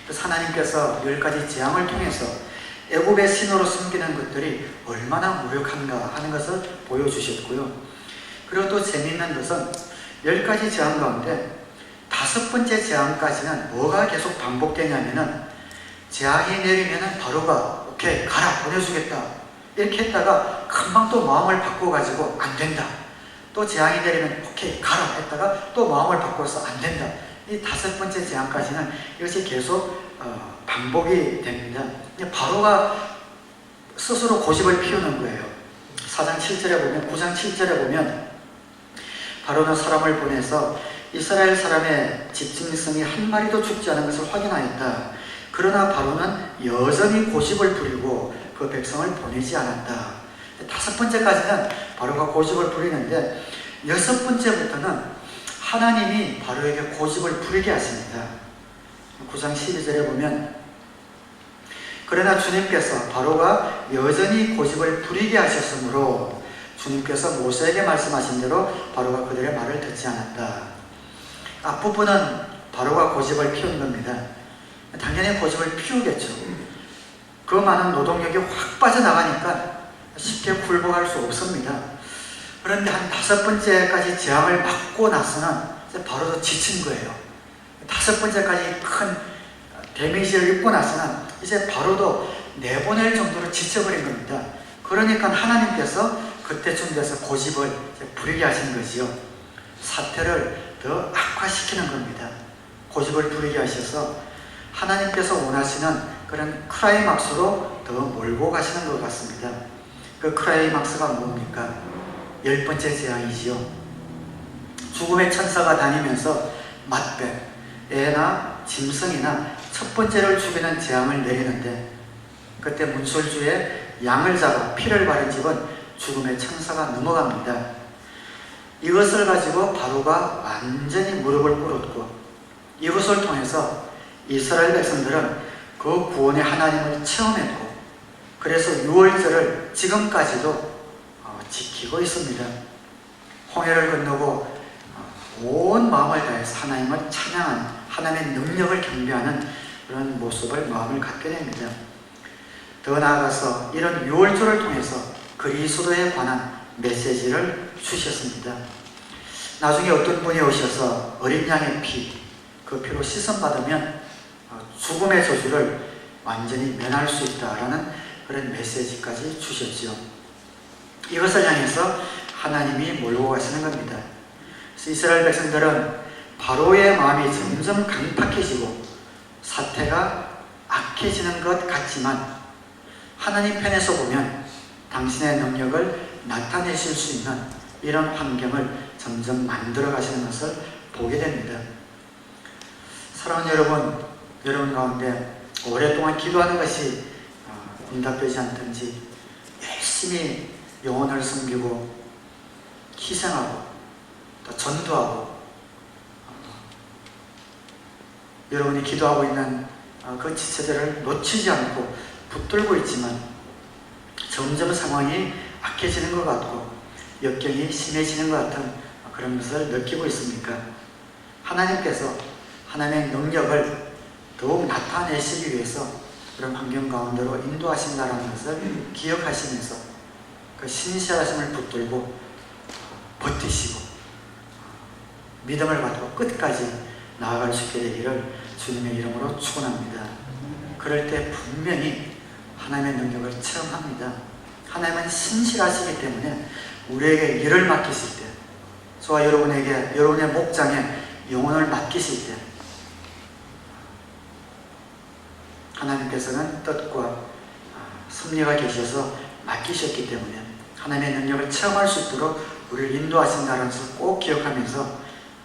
그래서 하나님께서 10가지 재앙을 통해서 애국의 신으로 섬기는 것들이 얼마나 무력한가 하는 것을 보여주셨고요. 그리고 또 재미있는 것은 10가지 재앙 가운데 5번째 재앙까지는 뭐가 계속 반복되냐면은 재앙이 내리면은 바로가 오케이 가라 보내주겠다 이렇게 했다가 금방 또 마음을 바꿔가지고 안 된다. 또 재앙이 내리면 오케이 가라 했다가 또 마음을 바꿔서 안 된다. 이 5번째 재앙까지는 이것이 계속 반복이 됩니다. 바로가 스스로 고집을 피우는 거예요. 4장 7절에 보면 9장 7절에 보면 바로는 사람을 보내서 이스라엘 사람의 집중성이 한 마리도 죽지 않은 것을 확인하였다. 그러나 바로는 여전히 고집을 부리고 그 백성을 보내지 않았다. 5번째까지는 바로가 고집을 부리는데 6번째부터는 하나님이 바로에게 고집을 부리게 하십니다. 9장 12절에 보면 그러나 주님께서 바로가 여전히 고집을 부리게 하셨으므로 주님께서 모세에게 말씀하신 대로 바로가 그들의 말을 듣지 않았다. 앞부분은 바로가 고집을 피운 겁니다. 당연히 고집을 피우겠죠. 그 많은 노동력이 확 빠져나가니까 쉽게 굴복할 수 없습니다. 그런데 한 5번째까지 재앙을 맞고 나서는 이제 바로도 지친 거예요. 5번째까지 큰 데미지를 입고 나서는 이제 바로도 내보낼 정도로 지쳐버린 겁니다. 그러니까 하나님께서 그때쯤 돼서 고집을 부리게 하신 거지요. 사태를 더 악화시키는 겁니다. 고집을 부리게 하셔서 하나님께서 원하시는 그런 클라이막스로 더 몰고 가시는 것 같습니다. 그 클라이막스가 뭡니까? 10번째 재앙이지요. 죽음의 천사가 다니면서 맏배, 애나 짐승이나 첫 번째를 죽이는 재앙을 내리는데, 그때 문설주에 양을 잡아 피를 바른 집은 죽음의 천사가 넘어갑니다. 이것을 가지고 바로가 완전히 무릎을 꿇었고, 이것을 통해서 이스라엘 백성들은 그 구원의 하나님을 체험했고, 그래서 6월절을 지금까지도 지키고 있습니다. 홍해를 건너고 온 마음을 다해서 하나님을 찬양하는, 하나님의 능력을 경배하는 그런 모습을 마음을 갖게 됩니다. 더 나아가서 이런 6월절을 통해서 그리스도에 관한 메시지를 주셨습니다. 나중에 어떤 분이 오셔서 어린 양의 피, 그 피로 씻음받으면 죽음의 저주를 완전히 면할 수 있다라는 그런 메시지까지 주셨죠. 이것을 향해서 하나님이 몰고 가시는 겁니다. 그래서 이스라엘 백성들은 바로의 마음이 점점 강팍해지고 사태가 악해지는 것 같지만, 하나님 편에서 보면 당신의 능력을 나타내실 수 있는 이런 환경을 점점 만들어 가시는 것을 보게 됩니다. 사랑하는 여러분 가운데 오랫동안 기도하는 것이 응답되지 않든지 열심히 영혼을 섬기고 희생하고 또 전도하고 여러분이 기도하고 있는 그 지체들을 놓치지 않고 붙들고 있지만 점점 상황이 악해지는 것 같고 역경이 심해지는 것 같은 그런 것을 느끼고 있습니까? 하나님께서 하나님의 능력을 더욱 나타내시기 위해서 그런 환경 가운데로 인도하신다는 것을 기억하시면서 그 신실하심을 붙들고 버티시고 믿음을 가지고 끝까지 나아갈 수 있게 되기를 주님의 이름으로 축원합니다. 그럴 때 분명히 하나님의 능력을 체험합니다. 하나님은 신실하시기 때문에 우리에게 일을 맡기실 때, 저와 여러분에게 여러분의 목장에 영혼을 맡기실 때 하나님께서는 뜻과 섭리가 계셔서 맡기셨기 때문에 하나님의 능력을 체험할 수 있도록 우리를 인도하신다는 것을 꼭 기억하면서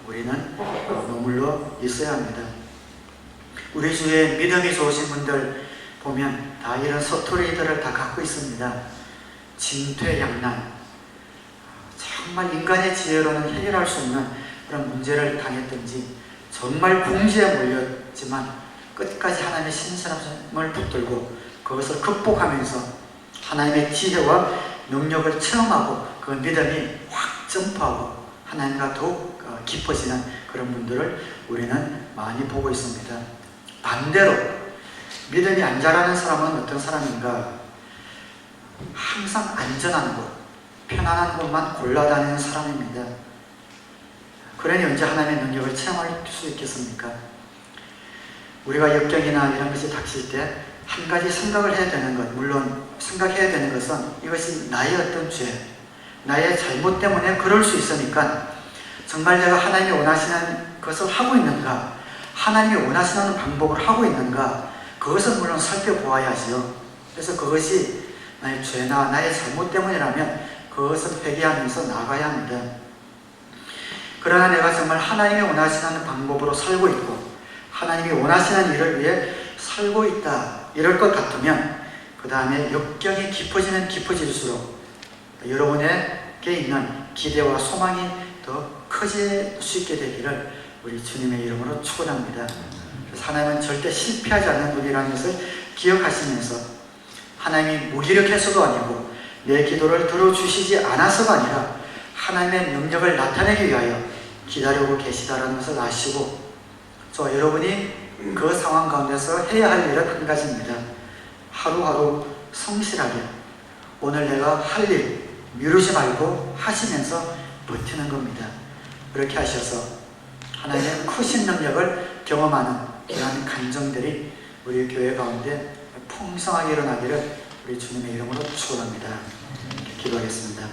우리는 머물러 있어야 합니다. 우리 주위에 믿음이 좋으신 분들 보면 다 이런 스토리들을 다 갖고 있습니다. 진퇴양난, 정말 인간의 지혜로는 해결할 수 없는 그런 문제를 당했든지 정말 궁지에 몰렸지만 끝까지 하나님의 신실함을 붙들고 그것을 극복하면서 하나님의 지혜와 능력을 체험하고 그 믿음이 확 점프하고 하나님과 더욱 깊어지는 그런 분들을 우리는 많이 보고 있습니다. 반대로 믿음이 안 자라는 사람은 어떤 사람인가? 항상 안전한 곳, 편안한 곳만 골라다니는 사람입니다. 그러니 언제 하나님의 능력을 체험할 수 있겠습니까? 우리가 역경이나 이런 것이 닥칠 때 한 가지 생각을 해야 되는 것, 물론 생각해야 되는 것은 이것이 나의 어떤 죄, 나의 잘못 때문에 그럴 수 있으니까 정말 내가 하나님이 원하시는 것을 하고 있는가, 하나님이 원하시는 방법을 하고 있는가, 그것은 물론 살펴보아야 하지요. 그래서 그것이 나의 죄나 나의 잘못 때문이라면 그것은 회개하면서 나가야 합니다. 그러나 내가 정말 하나님이 원하시는 방법으로 살고 있고 하나님이 원하시는 일을 위해 살고 있다, 이럴 것 같으면 그 다음에 역경이 깊어지면 깊어질수록 여러분에게 있는 기대와 소망이 더 커질 수 있게 되기를 우리 주님의 이름으로 축원합니다. 그래서 하나님은 절대 실패하지 않는 분이라는 것을 기억하시면서 하나님이 무기력해서도 아니고 내 기도를 들어주시지 않아서가 아니라 하나님의 능력을 나타내기 위하여 기다리고 계시다는 것을 아시고, 저 여러분이 그 상황 가운데서 해야 할 일은 한 가지입니다. 하루하루 성실하게 오늘 내가 할 일 미루지 말고 하시면서 버티는 겁니다. 그렇게 하셔서 하나님의 크신 능력을 경험하는 그런 간정들이 우리 교회 가운데 풍성하게 일어나기를 우리 주님의 이름으로 축원합니다. 기도하겠습니다.